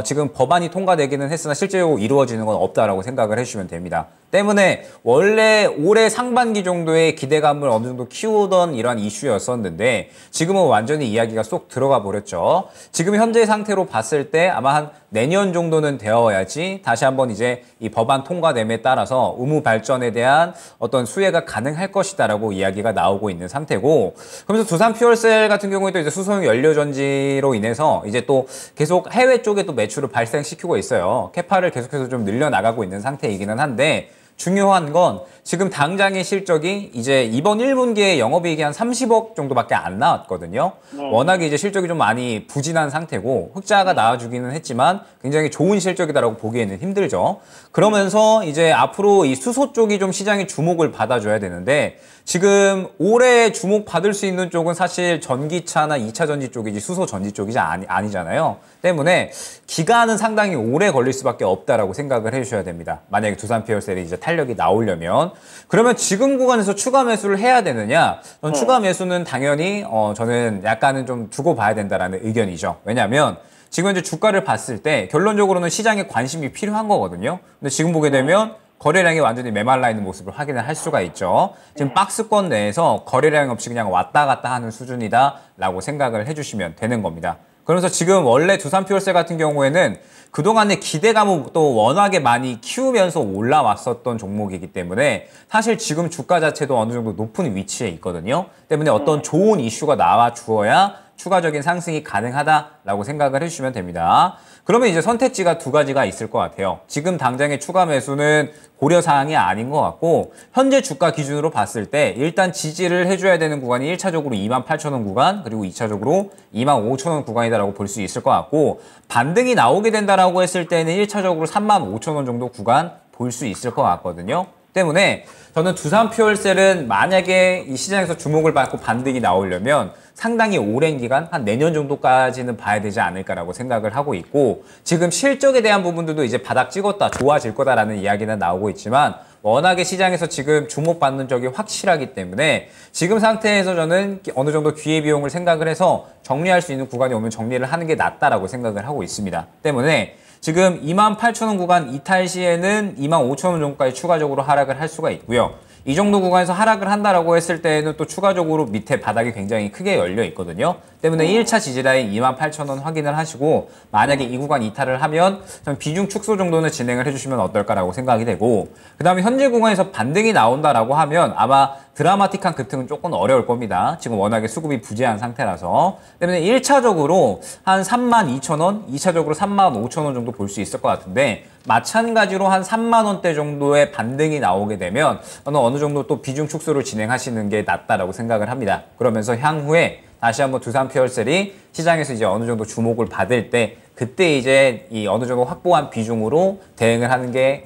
지금 법안이 통과되기는 했으나 실제로 이루어지는 건 없다라고 생각을 해주시면 됩니다. 때문에 원래 올해 상반기 정도의 기대감을 어느 정도 키우던 이러한 이슈였었는데 지금은 완전히 이야기가 쏙 들어가 버렸죠. 지금 현재 상태로 봤을 때 아마 한 내년 정도는 되어야지 다시 한번 이제 이 법안 통과됨에 따라서 의무 발전에 대한 어떤 수혜가 가능할 것이다라고 이야기가 나오고 있는 상태고 그러면서 두산 퓨얼셀 같은 경우에도 이제 수소용 연료전지로 인해서 이제 또 계속 해외 쪽에 또 매출을 발생시키고 있어요. 캐파를 계속해서 좀 늘려나가고 있는 상태이기는 한데 중요한 건 지금 당장의 실적이 이제 이번 1분기에 영업이익이 한 30억 정도밖에 안 나왔거든요. 워낙에 이제 실적이 좀 많이 부진한 상태고 흑자가 나와주기는 했지만 굉장히 좋은 실적이다라고 보기에는 힘들죠. 그러면서 이제 앞으로 이 수소 쪽이 좀 시장의 주목을 받아줘야 되는데 지금 올해 주목받을 수 있는 쪽은 사실 전기차나 2차 전지 쪽이지 수소 전지 쪽이지 아니잖아요. 때문에 기간은 상당히 오래 걸릴 수밖에 없다라고 생각을 해주셔야 됩니다. 만약에 두산 퓨얼셀이 이제 탄력이 나오려면 그러면 지금 구간에서 추가 매수를 해야 되느냐? 추가 매수는 당연히 저는 약간은 좀 두고 봐야 된다라는 의견이죠. 왜냐하면 지금 이제 주가를 봤을 때 결론적으로는 시장에 관심이 필요한 거거든요. 근데 지금 보게 되면 거래량이 완전히 메말라 있는 모습을 확인을 할 수가 있죠. 지금 박스권 내에서 거래량 없이 그냥 왔다 갔다 하는 수준이다라고 생각을 해주시면 되는 겁니다. 그래서 지금 원래 두산 퓨얼셀 같은 경우에는 그동안의 기대감을 또 워낙에 많이 키우면서 올라왔었던 종목이기 때문에 사실 지금 주가 자체도 어느 정도 높은 위치에 있거든요. 때문에 어떤 좋은 이슈가 나와 주어야 추가적인 상승이 가능하다라고 생각을 해주시면 됩니다. 그러면 이제 선택지가 두 가지가 있을 것 같아요. 지금 당장의 추가 매수는 고려사항이 아닌 것 같고 현재 주가 기준으로 봤을 때 일단 지지를 해줘야 되는 구간이 1차적으로 28,000원 구간 그리고 2차적으로 25,000원 구간이다라고 볼 수 있을 것 같고 반등이 나오게 된다라고 했을 때는 1차적으로 35,000원 정도 구간 볼 수 있을 것 같거든요. 때문에 저는 두산 퓨얼셀은 만약에 이 시장에서 주목을 받고 반등이 나오려면 상당히 오랜 기간, 한 내년 정도까지는 봐야 되지 않을까라고 생각을 하고 있고 지금 실적에 대한 부분들도 이제 바닥 찍었다, 좋아질 거다라는 이야기는 나오고 있지만 워낙에 시장에서 지금 주목받는 적이 확실하기 때문에 지금 상태에서 저는 어느 정도 기회비용을 생각을 해서 정리할 수 있는 구간이 오면 정리를 하는 게 낫다라고 생각을 하고 있습니다. 때문에 지금 28,000원 구간 이탈 시에는 25,000원 정도까지 추가적으로 하락을 할 수가 있고요. 이 정도 구간에서 하락을 한다라고 했을 때에는 또 추가적으로 밑에 바닥이 굉장히 크게 열려 있거든요. 때문에 1차 지지라인 28,000원 확인을 하시고 만약에 이 구간 이탈을 하면 비중 축소 정도는 진행을 해주시면 어떨까라고 생각이 되고 그 다음에 현재 구간에서 반등이 나온다라고 하면 아마 드라마틱한 급등은 조금 어려울 겁니다. 지금 워낙에 수급이 부재한 상태라서 때문에 1차적으로 한 32,000원, 2차적으로 35,000원 정도 볼 수 있을 것 같은데 마찬가지로 한 3만 원대 정도의 반등이 나오게 되면 어느 정도 또 비중 축소를 진행하시는 게 낫다라고 생각을 합니다. 그러면서 향후에 다시 한번 두산 퓨어셀이 시장에서 이제 어느 정도 주목을 받을 때 그때 이제 이 어느 정도 확보한 비중으로 대응을 하는 게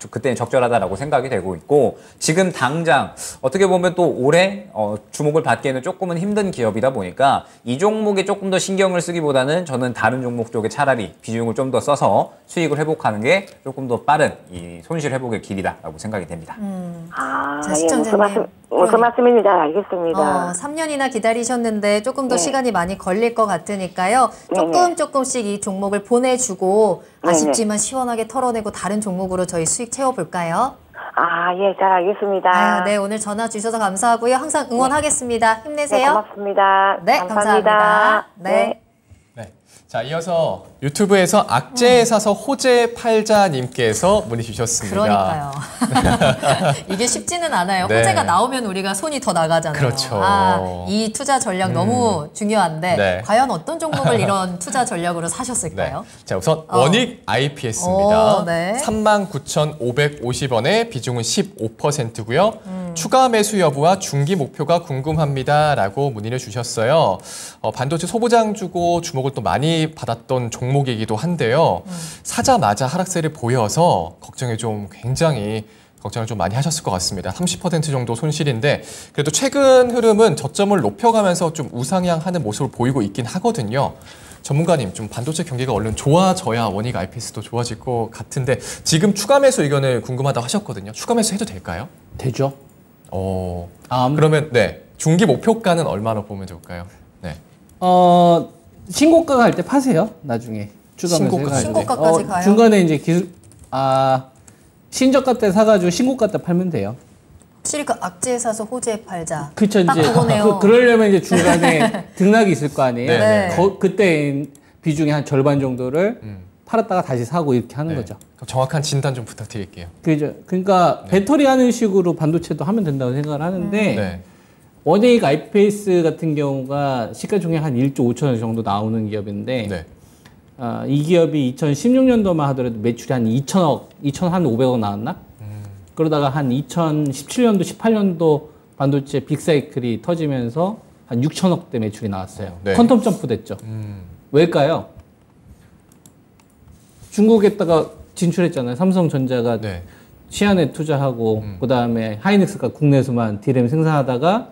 그때는 적절하다라고 생각이 되고 있고 지금 당장 어떻게 보면 또 올해 주목을 받기에는 조금은 힘든 기업이다 보니까 이 종목에 조금 더 신경을 쓰기보다는 저는 다른 종목 쪽에 차라리 비중을 좀 더 써서 수익을 회복하는 게 조금 더 빠른 이 손실 회복의 길이다라고 생각이 됩니다. 자, 자, 시청자님. 무슨 말씀인지 잘 알겠습니다. 3년이나 기다리셨는데 조금 더 네. 시간이 많이 걸릴 것 같으니까요. 조금씩 이 종목을 보내주고 아쉽지만 시원하게 털어내고 다른 종목으로 저희 수익 채워볼까요? 예, 잘 알겠습니다. 아유, 네, 오늘 전화 주셔서 감사하고요. 항상 응원하겠습니다. 네, 힘내세요. 고맙습니다. 네, 감사합니다. 네. 네. 자, 이어서 유튜브에서 악재 사서 호재 팔자님께서 문의 주셨습니다. 그러니까요. 이게 쉽지는 않아요. 네. 호재가 나오면 우리가 손이 더 나가잖아요. 그렇죠. 이 투자 전략 너무 중요한데 네. 과연 어떤 종목을 이런 투자 전략으로 사셨을까요? 네. 자, 우선 원익 IPS입니다. 네. 39,550원에 비중은 15%고요. 추가 매수 여부와 중기 목표가 궁금합니다라고 문의를 주셨어요. 반도체 소부장 주고 주목을 또 많이 받았던 종목이기도 한데요. 사자마자 하락세를 보여서 걱정을 좀 많이 하셨을 것 같습니다. 30% 정도 손실인데 그래도 최근 흐름은 저점을 높여가면서 좀 우상향하는 모습을 보이고 있긴 하거든요. 전문가님, 좀 반도체 경기가 얼른 좋아져야 원익 IPS도 좋아질 것 같은데 지금 추가 매수 의견을 궁금하다고 하셨거든요. 추가 매수 해도 될까요? 되죠. 그러면 네, 중기 목표가는 얼마나 보면 좋을까요? 네. 신고가 갈 때 파세요. 나중에 신고가까지 가요? 중간에 이제 신저가 때 사가지고 신고가 때 팔면 돼요. 확실히 그 악재 사서 호재 팔자. 그렇죠. 딱 이제 그거네요. 그러려면 이제 중간에 등락이 있을 거 아니에요. 네. 그때 비중의 한 절반 정도를 팔았다가 다시 사고 이렇게 하는 거죠. 그럼 정확한 진단 좀 부탁드릴게요. 그죠. 그러니까 배터리 하는 식으로 반도체도 하면 된다고 생각을 하는데 네. 원익 IPS 같은 경우가 시가총액 한 1조 5천억 정도 나오는 기업인데 네. 이 기업이 2016년도만 하더라도 매출이 한 2,500억 나왔나? 그러다가 한 2017년도, 18년도 반도체 빅사이클이 터지면서 한 6천억대 매출이 나왔어요. 네. 퀀텀 점프 됐죠. 왜일까요? 중국에다가 진출했잖아요. 삼성전자가 네. 시안에 투자하고 그다음에 하이닉스가 국내에서만 디램 생산하다가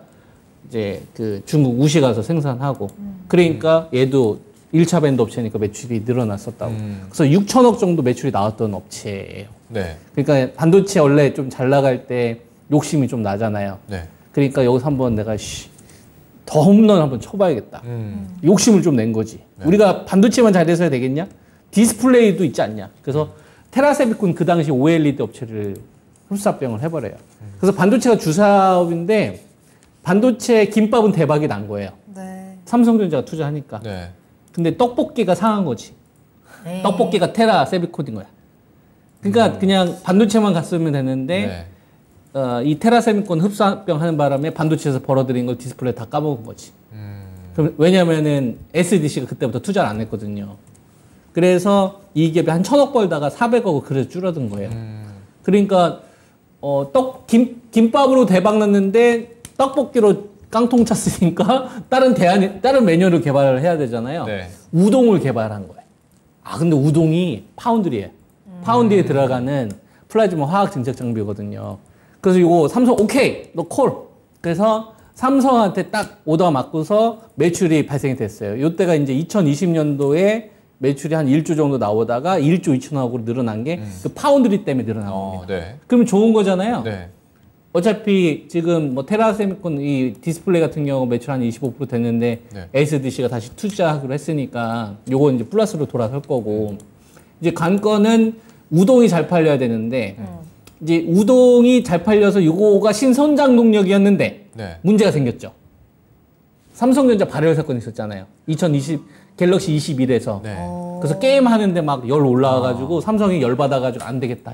이제 그 중국 우시 가서 생산하고 그러니까 얘도 1차 밴드 업체니까 매출이 늘어났었다고. 그래서 6천억 정도 매출이 나왔던 업체예요. 네. 그러니까 반도체 원래 좀 잘 나갈 때 욕심이 좀 나잖아요. 네. 그러니까 여기서 한번 내가 더 홈런 한번 쳐봐야겠다. 욕심을 좀 낸 거지. 네. 우리가 반도체만 잘 돼서야 되겠냐? 디스플레이도 있지 않냐? 그래서 테라세미콘 그 당시 OLED 업체를 흡사병을 해버려요. 그래서 반도체가 주사업인데 반도체 김밥은 대박이 난 거예요. 네. 삼성전자가 투자하니까. 네. 근데 떡볶이가 상한 거지. 네. 떡볶이가 테라세미콘인 거야. 그러니까 그냥 반도체만 갔으면 되는데 네. 이 테라세미콘 흡사병 하는 바람에 반도체에서 벌어들인 걸 디스플레이 다 까먹은 거지. 그럼 왜냐면은 SDC가 그때부터 투자를 안 했거든요. 그래서 이 기업이 한 1,000억 벌다가 400억을 그래서 줄어든 거예요. 그러니까 김밥으로 대박 났는데 떡볶이로 깡통 찼으니까 다른 메뉴를 개발을 해야 되잖아요. 네. 우동을 개발한 거예요. 근데 우동이 파운드리예요. 파운드리에 들어가는 플라즈마 화학 증색 장비거든요. 그래서 이거 삼성 오케이 너 콜. 그래서 삼성한테 딱 오더 맞고서 매출이 발생이 됐어요. 이때가 이제 2020년도에 매출이 한 1조 정도 나오다가 1조 2천억으로 늘어난 게 그 파운드리 때문에 늘어난 겁니다. 네. 그러면 좋은 거잖아요. 네. 어차피 지금 뭐 테라세미콘 이 디스플레이 같은 경우 매출 한 25% 됐는데 네. SDC가 다시 투자하기로 했으니까 요거 이제 플러스로 돌아설 거고 이제 관건은 우동이 잘 팔려야 되는데 이제 우동이 잘 팔려서 요거가 신선장 동력이었는데 네. 문제가 생겼죠. 삼성전자 발열 사건이 있었잖아요. 2020 갤럭시 21에서. 네. 그래서 게임 하는데 막 열 올라와가지고 삼성이 열 받아가지고 안 되겠다.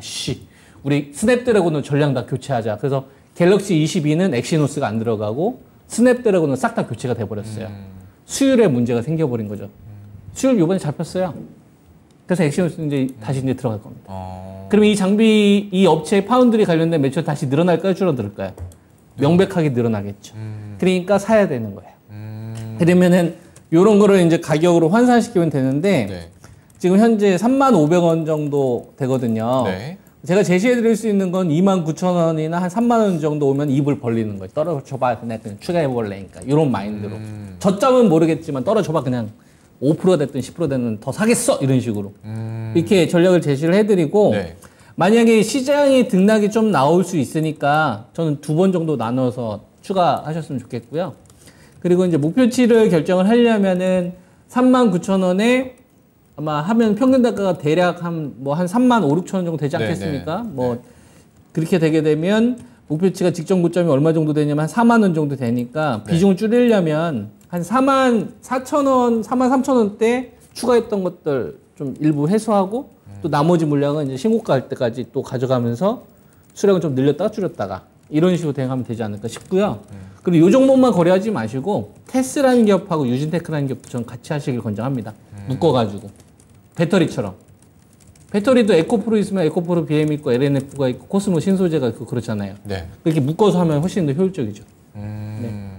우리 스냅드래곤은 전량 다 교체하자. 그래서 갤럭시 22는 엑시노스가 안 들어가고 스냅드래곤은 싹 다 교체가 돼버렸어요. 수율에 문제가 생겨버린 거죠. 수율 요번에 잡혔어요. 그래서 엑시노스는 이제 다시 이제 들어갈 겁니다. 그러면 이 장비, 이 업체의 파운드리 관련된 매출 다시 늘어날까요? 줄어들까요? 명백하게 늘어나겠죠. 그러니까 사야 되는 거예요. 그러면은 요런 거를 이제 가격으로 환산시키면 되는데 네. 지금 현재 35,000원 정도 되거든요. 네. 제가 제시해 드릴 수 있는 건 29,000원이나 한 3만 원 정도 오면 입을 벌리는 거예요. 떨어져봐. 그냥 추가해 볼래니까. 이런 마인드로. 저점은 모르겠지만 떨어져봐. 그냥 5% 됐든 10% 됐든 더 사겠어. 이런 식으로. 이렇게 전략을 제시를 해드리고 네. 만약에 시장이 등락이 좀 나올 수 있으니까 저는 2번 정도 나눠서 추가하셨으면 좋겠고요. 그리고 이제 목표치를 결정을 하려면은 39,000원에 아마 하면 평균 단가가 대략 한 35,000-6,000원 정도 되지 않겠습니까? 네. 뭐 그렇게 되게 되면 목표치가 직전 고점이 얼마 정도 되냐면 한 4만 원 정도 되니까 네. 비중을 줄이려면 한 44,000원, 43,000원대 추가했던 것들 좀 일부 해소하고 또 나머지 물량은 이제 신고가 할 때까지 또 가져가면서 수량을 좀 늘렸다가 줄였다가 이런 식으로 대응하면 되지 않을까 싶고요. 그리고 이 종목만 거래하지 마시고 테스라는 기업하고 유진테크라는 기업도 전 같이 하시길 권장합니다. 묶어가지고 배터리처럼. 배터리도 에코프로 있으면 에코프로 BM 있고 LNF가 있고 코스모 신소재가 있고 그렇잖아요. 네. 그렇게 묶어서 하면 훨씬 더 효율적이죠. 네.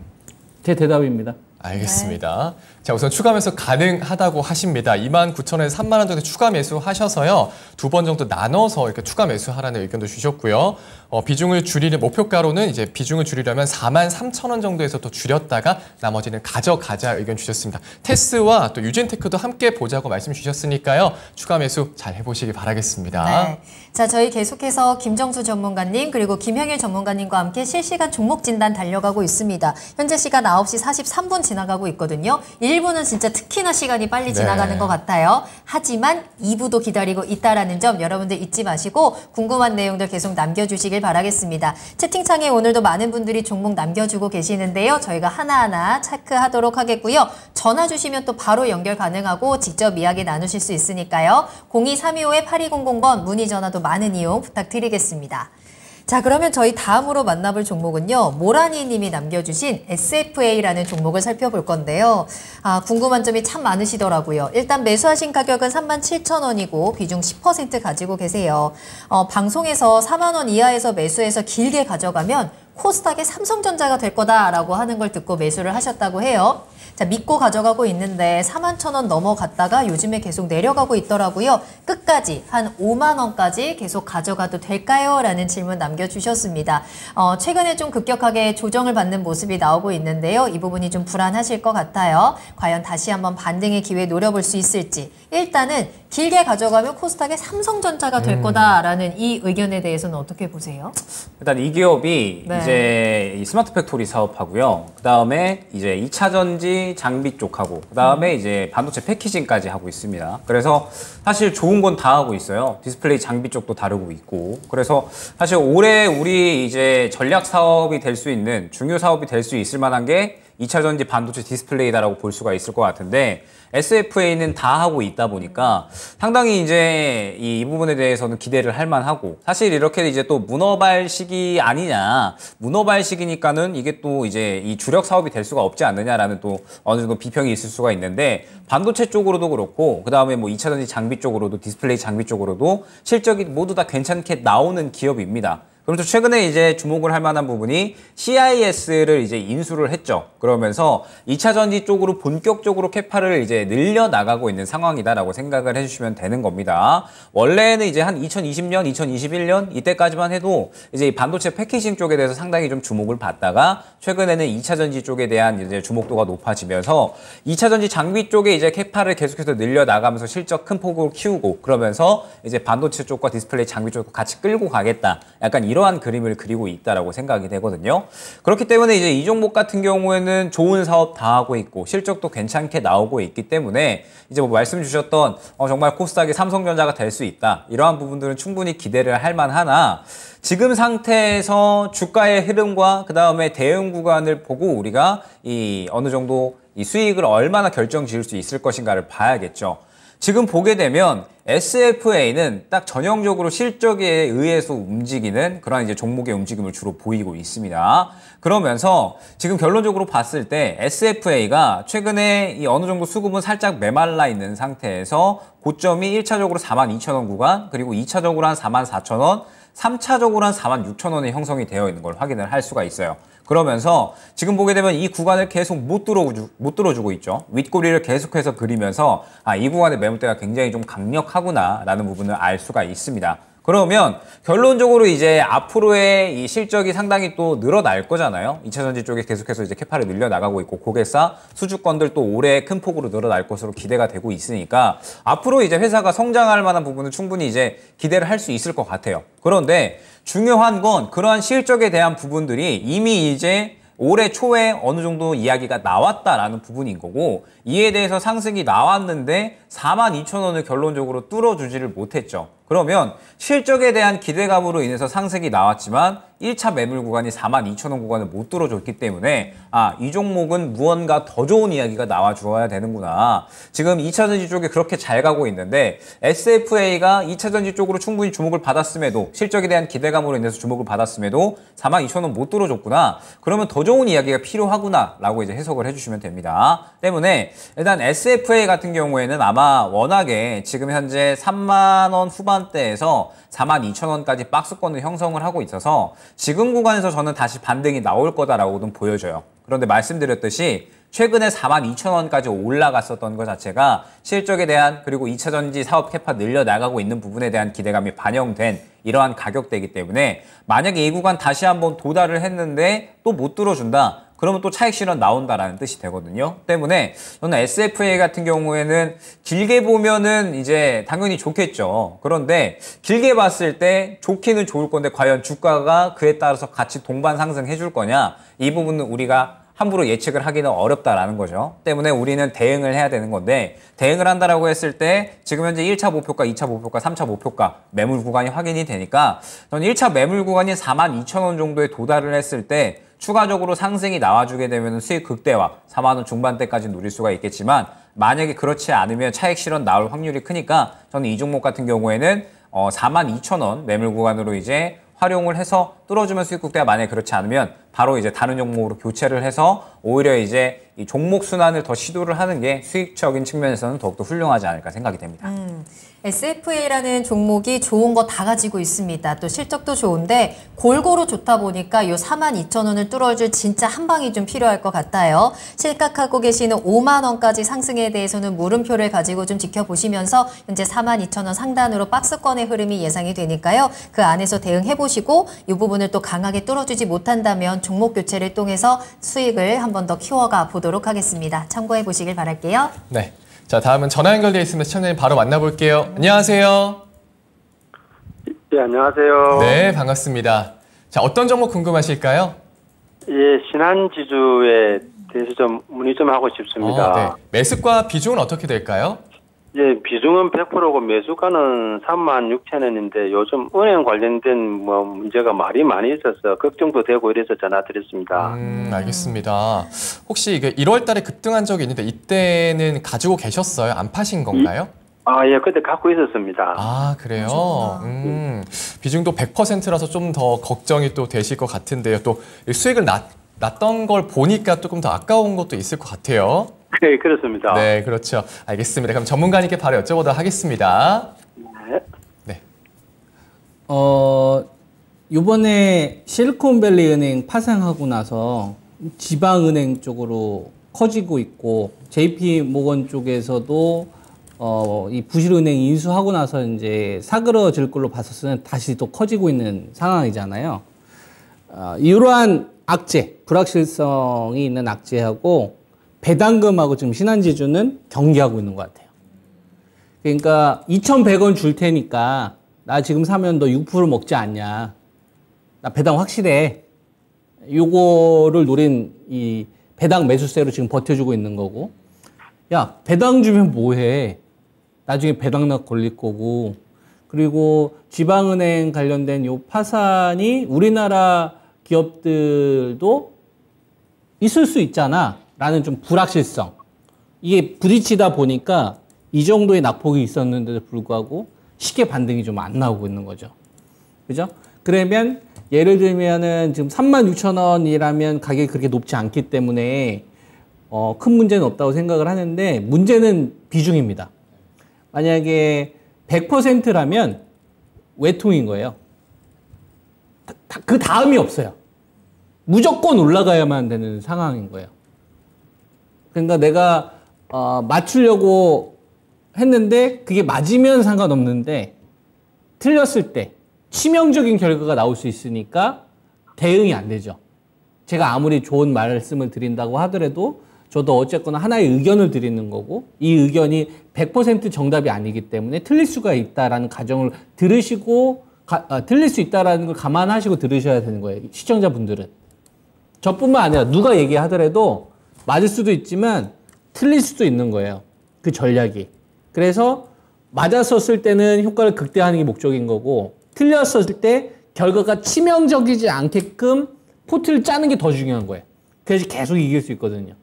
제 대답입니다. 알겠습니다. 자, 우선 추가 매수 가능하다고 하십니다. 29,000원에서 3만 원 정도 추가 매수하셔서요. 2번 정도 나눠서 이렇게 추가 매수하라는 의견도 주셨고요. 비중을 줄이는 목표가로는 이제 비중을 줄이려면 43,000원 정도에서 더 줄였다가 나머지는 가져가자 의견 주셨습니다. 테스와 또 유진테크도 함께 보자고 말씀 주셨으니까요. 추가 매수 잘 해보시기 바라겠습니다. 네. 자, 저희 계속해서 김정수 전문가님 그리고 김형일 전문가님과 함께 실시간 종목 진단 달려가고 있습니다. 현재 시간 9시 43분 지나가고 있거든요. 1부는 진짜 특히나 시간이 빨리 지나가는 네. 것 같아요. 하지만 2부도 기다리고 있다라는 점 여러분들 잊지 마시고 궁금한 내용들 계속 남겨주시길 바라겠습니다. 채팅창에 오늘도 많은 분들이 종목 남겨주고 계시는데요. 저희가 하나하나 체크하도록 하겠고요. 전화 주시면 또 바로 연결 가능하고 직접 이야기 나누실 수 있으니까요. 02-325-8200번 문의 전화도 많은 이용 부탁드리겠습니다. 자, 그러면 저희 다음으로 만나볼 종목은요. 모라니 님이 남겨주신 SFA라는 종목을 살펴볼 건데요. 궁금한 점이 참 많으시더라고요. 일단 매수하신 가격은 37,000원이고 비중 10% 가지고 계세요. 방송에서 4만 원 이하에서 매수해서 길게 가져가면 코스닥의 삼성전자가 될 거다라고 하는 걸 듣고 매수를 하셨다고 해요. 자, 믿고 가져가고 있는데 41,000원 넘어갔다가 요즘에 계속 내려가고 있더라고요. 끝까지 한 5만 원까지 계속 가져가도 될까요? 라는 질문 남겨주셨습니다. 최근에 좀 급격하게 조정을 받는 모습이 나오고 있는데요. 이 부분이 좀 불안하실 것 같아요. 과연 다시 한번 반등의 기회 노려볼 수 있을지. 일단은 길게 가져가면 코스닥의 삼성전자가 될 거다라는 이 의견에 대해서는 어떻게 보세요? 일단 이 기업이 네. 이제 이 스마트 팩토리 사업하고요. 그 다음에 이제 2차 전지 장비 쪽하고, 그 다음에 이제 반도체 패키징까지 하고 있습니다. 그래서 사실 좋은 건 다 하고 있어요. 디스플레이 장비 쪽도 다루고 있고. 그래서 사실 올해 우리 이제 전략 사업이 될 수 있는 중요 사업이 될 수 있을 만한 게 2차 전지 반도체 디스플레이다라고 볼 수가 있을 것 같은데 SFA는 다 하고 있다 보니까 상당히 이제 이 부분에 대해서는 기대를 할 만하고, 사실 이렇게 이제 또 문어발 시기 아니냐, 문어발 시기니까는 이게 또 이제 이 주력 사업이 될 수가 없지 않느냐라는 또 어느 정도 비평이 있을 수가 있는데, 반도체 쪽으로도 그렇고 그 다음에 뭐 2차 전지 장비 쪽으로도 디스플레이 장비 쪽으로도 실적이 모두 다 괜찮게 나오는 기업입니다. 그럼 또 최근에 이제 주목을 할 만한 부분이 CIS를 이제 인수를 했죠. 그러면서 2차 전지 쪽으로 본격적으로 캐파를 이제 늘려 나가고 있는 상황이다라고 생각을 해주시면 되는 겁니다. 원래는 이제 한 2020년, 2021년 이때까지만 해도 이제 이 반도체 패키징 쪽에 대해서 상당히 좀 주목을 받다가 최근에는 2차 전지 쪽에 대한 이제 주목도가 높아지면서 2차 전지 장비 쪽에 이제 캐파를 계속해서 늘려 나가면서 실적 큰 폭으로 키우고, 그러면서 이제 반도체 쪽과 디스플레이 장비 쪽과 같이 끌고 가겠다. 약간 이런 이러한 그림을 그리고 있다라고 생각이 되거든요. 그렇기 때문에 이제 이 종목 같은 경우에는 좋은 사업 다 하고 있고 실적도 괜찮게 나오고 있기 때문에 이제 뭐 말씀 주셨던 정말 코스닥이 삼성전자가 될 수 있다. 이러한 부분들은 충분히 기대를 할 만하나 지금 상태에서 주가의 흐름과 그 다음에 대응 구간을 보고 우리가 이 어느 정도 이 수익을 얼마나 결정 지을 수 있을 것인가를 봐야겠죠. 지금 보게 되면 SFA는 딱 전형적으로 실적에 의해서 움직이는 그런 이제 종목의 움직임을 주로 보이고 있습니다. 그러면서 지금 결론적으로 봤을 때 SFA가 최근에 이 어느 정도 수급은 살짝 메말라 있는 상태에서 고점이 1차적으로 42,000원 구간, 그리고 2차적으로 한 44,000원, 3차적으로 한 46,000원에 형성이 되어 있는 걸 확인을 할 수가 있어요. 그러면서 지금 보게 되면 이 구간을 계속 못 뚫어주고 있죠. 윗꼬리를 계속해서 그리면서 이 구간의 매물대가 굉장히 좀 강력하구나 라는 부분을 알 수가 있습니다. 그러면 결론적으로 이제 앞으로의 이 실적이 상당히 또 늘어날 거잖아요. 2차전지 쪽에 계속해서 이제 캐파를 늘려나가고 있고 고객사 수주권들 또 올해 큰 폭으로 늘어날 것으로 기대가 되고 있으니까 앞으로 이제 회사가 성장할 만한 부분은 충분히 이제 기대를 할 수 있을 것 같아요. 그런데 중요한 건 그러한 실적에 대한 부분들이 이미 이제 올해 초에 어느 정도 이야기가 나왔다라는 부분인 거고 이에 대해서 상승이 나왔는데 42,000원을 결론적으로 뚫어주지를 못했죠. 그러면 실적에 대한 기대감으로 인해서 상승이 나왔지만 1차 매물 구간이 42,000원 구간을 못 뚫어줬기 때문에 이 종목은 무언가 더 좋은 이야기가 나와 주어야 되는구나. 지금 2차전지 쪽에 그렇게 잘 가고 있는데 SFA가 2차전지 쪽으로 충분히 주목을 받았음에도 실적에 대한 기대감으로 인해서 주목을 받았음에도 42,000원 못 뚫어줬구나. 그러면 더 좋은 이야기가 필요하구나 라고 이제 해석을 해주시면 됩니다. 때문에 일단 SFA 같은 경우에는 아마 워낙에 지금 현재 3만원 후반대에서 42,000원까지 박스권을 형성을 하고 있어서 지금 구간에서 저는 다시 반등이 나올 거다라고는 보여져요. 그런데 말씀드렸듯이 최근에 42,000원까지 올라갔었던 것 자체가 실적에 대한 그리고 2차전지 사업 캐파 늘려나가고 있는 부분에 대한 기대감이 반영된 이러한 가격대이기 때문에 만약에 이 구간 다시 한번 도달을 했는데 또 못 뚫어준다. 그러면 또 차익 실현 나온다라는 뜻이 되거든요. 때문에 저는 SFA 같은 경우에는 길게 보면은 이제 당연히 좋겠죠. 그런데 길게 봤을 때 좋기는 좋을 건데 과연 주가가 그에 따라서 같이 동반 상승해 줄 거냐? 이 부분은 우리가 함부로 예측을 하기는 어렵다라는 거죠. 때문에 우리는 대응을 해야 되는 건데 대응을 한다라고 했을 때 지금 현재 1차 목표가, 2차 목표가, 3차 목표가 매물 구간이 확인이 되니까 저는 1차 매물 구간이 42,000원 정도에 도달을 했을 때 추가적으로 상승이 나와주게 되면 수익 극대화 4만원 중반대까지 누릴 수가 있겠지만 만약에 그렇지 않으면 차익 실현 나올 확률이 크니까 저는 이 종목 같은 경우에는 42,000원 매물 구간으로 이제 활용을 해서 뚫어주면 수익 극대화, 만약에 그렇지 않으면 바로 이제 다른 종목으로 교체를 해서 오히려 이제 이 종목 순환을 더 시도를 하는 게 수익적인 측면에서는 더욱더 훌륭하지 않을까 생각이 됩니다. SFA라는 종목이 좋은 거 다 가지고 있습니다. 또 실적도 좋은데 골고루 좋다 보니까 요 42,000원을 뚫어줄 진짜 한 방이 좀 필요할 것 같아요. 실각하고 계시는 5만 원까지 상승에 대해서는 물음표를 가지고 좀 지켜보시면서 현재 42,000원 상단으로 박스권의 흐름이 예상이 되니까요. 그 안에서 대응해보시고 이 부분을 또 강하게 뚫어주지 못한다면 종목 교체를 통해서 수익을 한 번 더 키워가 보도록 하겠습니다. 참고해 보시길 바랄게요. 네. 자, 다음은 전화 연결되어 있습니다. 시청자님 바로 만나볼게요. 안녕하세요. 네, 안녕하세요. 네, 반갑습니다. 자, 어떤 종목 궁금하실까요? 예, 신한지주에 대해서 좀 문의 좀 하고 싶습니다. 네. 매수가 비중은 어떻게 될까요? 예, 비중은 100%고 매수가는 36,000원인데 요즘 은행 관련된 문제가 말이 많이 있어서 걱정도 되고 이래서 전화드렸습니다. 알겠습니다. 혹시 이게 1월 달에 급등한 적이 있는데 이때는 가지고 계셨어요? 안 파신 건가요? 예, 그때 갖고 있었습니다. 아, 그래요? 비중도 100%라서 좀 더 걱정이 또 되실 것 같은데요. 또 수익을 났던 걸 보니까 조금 더 아까운 것도 있을 것 같아요. 네, 그렇습니다. 네, 그렇죠. 알겠습니다. 그럼 전문가님께 바로 여쭤보도록 하겠습니다. 네. 요번에 실리콘밸리 은행 파산하고 나서 지방은행 쪽으로 커지고 있고 JP 모건 쪽에서도 이 부실은행 인수하고 나서 이제 사그러질 걸로 봤었으면 다시 또 커지고 있는 상황이잖아요. 이러한 악재, 불확실성이 있는 악재하고 배당금하고 지금 신한지주는 경계하고 있는 것 같아요. 그러니까 2,100원 줄 테니까 나 지금 사면 너 6% 먹지 않냐. 나 배당 확실해. 요거를 노린 이 배당 매수세로 지금 버텨주고 있는 거고. 야, 배당 주면 뭐해? 나중에 배당락 걸릴 거고. 그리고 지방은행 관련된 요 파산이 우리나라 기업들도 있을 수 있잖아. 라는 좀 불확실성. 이게 부딪히다 보니까 이 정도의 낙폭이 있었는데도 불구하고 시계 반등이 좀 안 나오고 있는 거죠. 그죠? 그러면 예를 들면은 지금 36,000원이라면 가격이 그렇게 높지 않기 때문에 큰 문제는 없다고 생각을 하는데 문제는 비중입니다. 만약에 100%라면 외통인 거예요. 그 다음이 없어요. 무조건 올라가야만 되는 상황인 거예요. 그러니까 내가 맞추려고 했는데 그게 맞으면 상관없는데 틀렸을 때 치명적인 결과가 나올 수 있으니까 대응이 안 되죠. 제가 아무리 좋은 말씀을 드린다고 하더라도 저도 어쨌거나 하나의 의견을 드리는 거고 이 의견이 100% 정답이 아니기 때문에 틀릴 수가 있다라는 가정을 들으시고 틀릴 수 있다라는 걸 감안하시고 들으셔야 되는 거예요. 시청자분들은. 저뿐만 아니라 누가 얘기하더라도 맞을 수도 있지만 틀릴 수도 있는 거예요. 그 전략이. 그래서 맞았었을 때는 효과를 극대화하는 게 목적인 거고 틀렸었을 때 결과가 치명적이지 않게끔 포트를 짜는 게 더 중요한 거예요. 그래서 계속 이길 수 있거든요.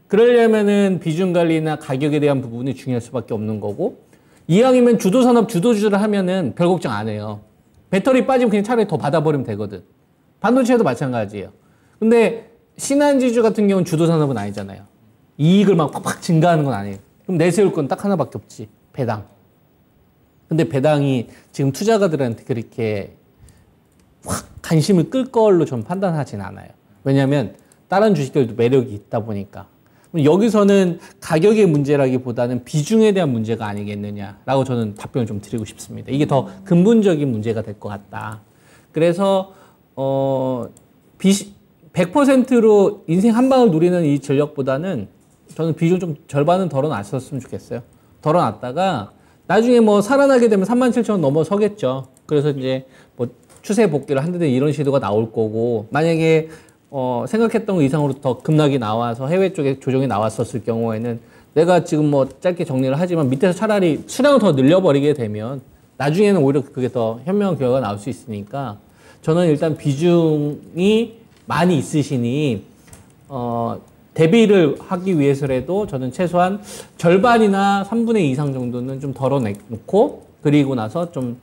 그러려면은 비중 관리나 가격에 대한 부분이 중요할 수밖에 없는 거고 이왕이면 주도산업 주도주를 하면은 별 걱정 안 해요. 배터리 빠지면 그냥 차라리 더 받아버리면 되거든. 반도체도 마찬가지예요. 근데 신한지주 같은 경우는 주도산업은 아니잖아요. 이익을 막 팍팍 증가하는 건 아니에요. 그럼 내세울 건 딱 하나밖에 없지. 배당. 근데 배당이 지금 투자가들한테 그렇게 확 관심을 끌 걸로 좀 판단하진 않아요. 왜냐하면 다른 주식들도 매력이 있다 보니까. 여기서는 가격의 문제라기보다는 비중에 대한 문제가 아니겠느냐라고 저는 답변을 좀 드리고 싶습니다. 이게 더 근본적인 문제가 될 것 같다. 그래서 100%로 인생 한 방을 누리는 이 전략보다는 저는 비중 좀 절반은 덜어놨었으면 좋겠어요. 덜어놨다가 나중에 뭐 살아나게 되면 37,000원 넘어서겠죠. 그래서 이제 뭐 추세 복귀를 한다든 이런 시도가 나올 거고 만약에 생각했던 것 이상으로 더 급락이 나와서 해외 쪽에 조정이 나왔었을 경우에는 내가 지금 뭐 짧게 정리를 하지만 밑에서 차라리 수량을 더 늘려버리게 되면 나중에는 오히려 그게 더 현명한 결과가 나올 수 있으니까 저는 일단 비중이 많이 있으시니 대비를 하기 위해서라도 저는 최소한 절반이나 3분의 2 이상 정도는 좀 덜어내놓고 그리고 나서 좀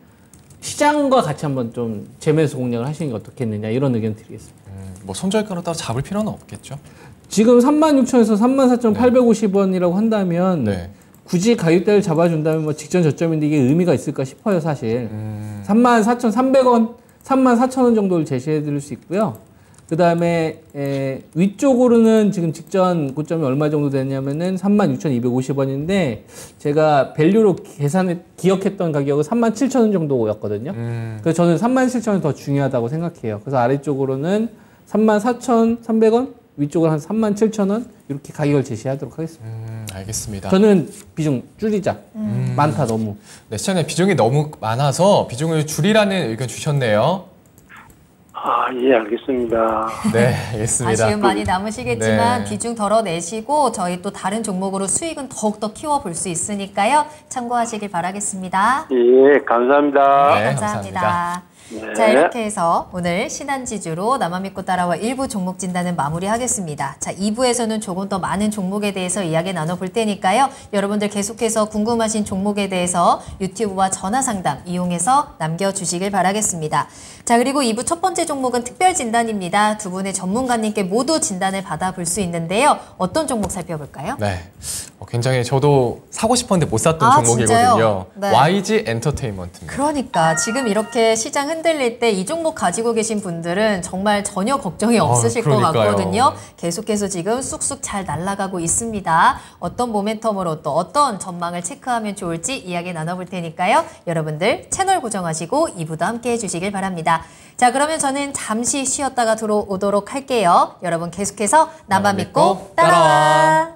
시장과 같이 한번 좀 재매수 공략을 하시는 게 어떻겠느냐 이런 의견 드리겠습니다. 뭐 손절가로 따로 잡을 필요는 없겠죠? 지금 36,000원에서 34,850원이라고 한다면 네. 굳이 가격대를 잡아준다면 뭐 직전 저점인데 이게 의미가 있을까 싶어요 사실. 34,300원, 34,000원 정도를 제시해 드릴 수 있고요. 그 다음에 위쪽으로는 지금 직전 고점이 얼마 정도 됐냐면은 36,250원인데 제가 밸류로 기억했던 가격은 37,000원 정도였거든요. 그래서 저는 37,000원이 더 중요하다고 생각해요. 그래서 아래쪽으로는 34,300원, 위쪽으로 한 37,000원 이렇게 가격을 제시하도록 하겠습니다. 알겠습니다. 저는 비중 줄이자. 많다 너무. 네, 시장에 비중이 너무 많아서 비중을 줄이라는 의견 주셨네요. 예, 알겠습니다. 네, 알겠습니다. 아쉬움 많이 남으시겠지만 네. 비중 덜어내시고 저희 또 다른 종목으로 수익은 더욱더 키워볼 수 있으니까요. 참고하시길 바라겠습니다. 예, 감사합니다. 네, 감사합니다. 감사합니다. 네. 자, 이렇게 해서 오늘 신한지주로 나만 믿고 따라와 1부 종목 진단은 마무리하겠습니다. 자, 2부에서는 조금 더 많은 종목에 대해서 이야기 나눠볼 테니까요. 여러분들 계속해서 궁금하신 종목에 대해서 유튜브와 전화 상담 이용해서 남겨주시길 바라겠습니다. 자, 그리고 2부 첫 번째 종목은 특별 진단입니다. 두 분의 전문가님께 모두 진단을 받아볼 수 있는데요. 어떤 종목 살펴볼까요? 네, 굉장히 저도 사고 싶었는데 못 샀던 종목이거든요. 진짜요? 네. YG 엔터테인먼트입니다. 그러니까 지금 이렇게 시장 흔들릴 때 이 종목 가지고 계신 분들은 정말 전혀 걱정이 없으실 것 그러니까요. 같거든요. 계속해서 지금 쑥쑥 잘 날아가고 있습니다. 어떤 모멘텀으로 또 어떤 전망을 체크하면 좋을지 이야기 나눠볼 테니까요. 여러분들 채널 고정하시고 2부도 함께 해주시길 바랍니다. 자, 그러면 저는 잠시 쉬었다가 들어오도록 할게요. 여러분 계속해서 나만 믿고 따라와.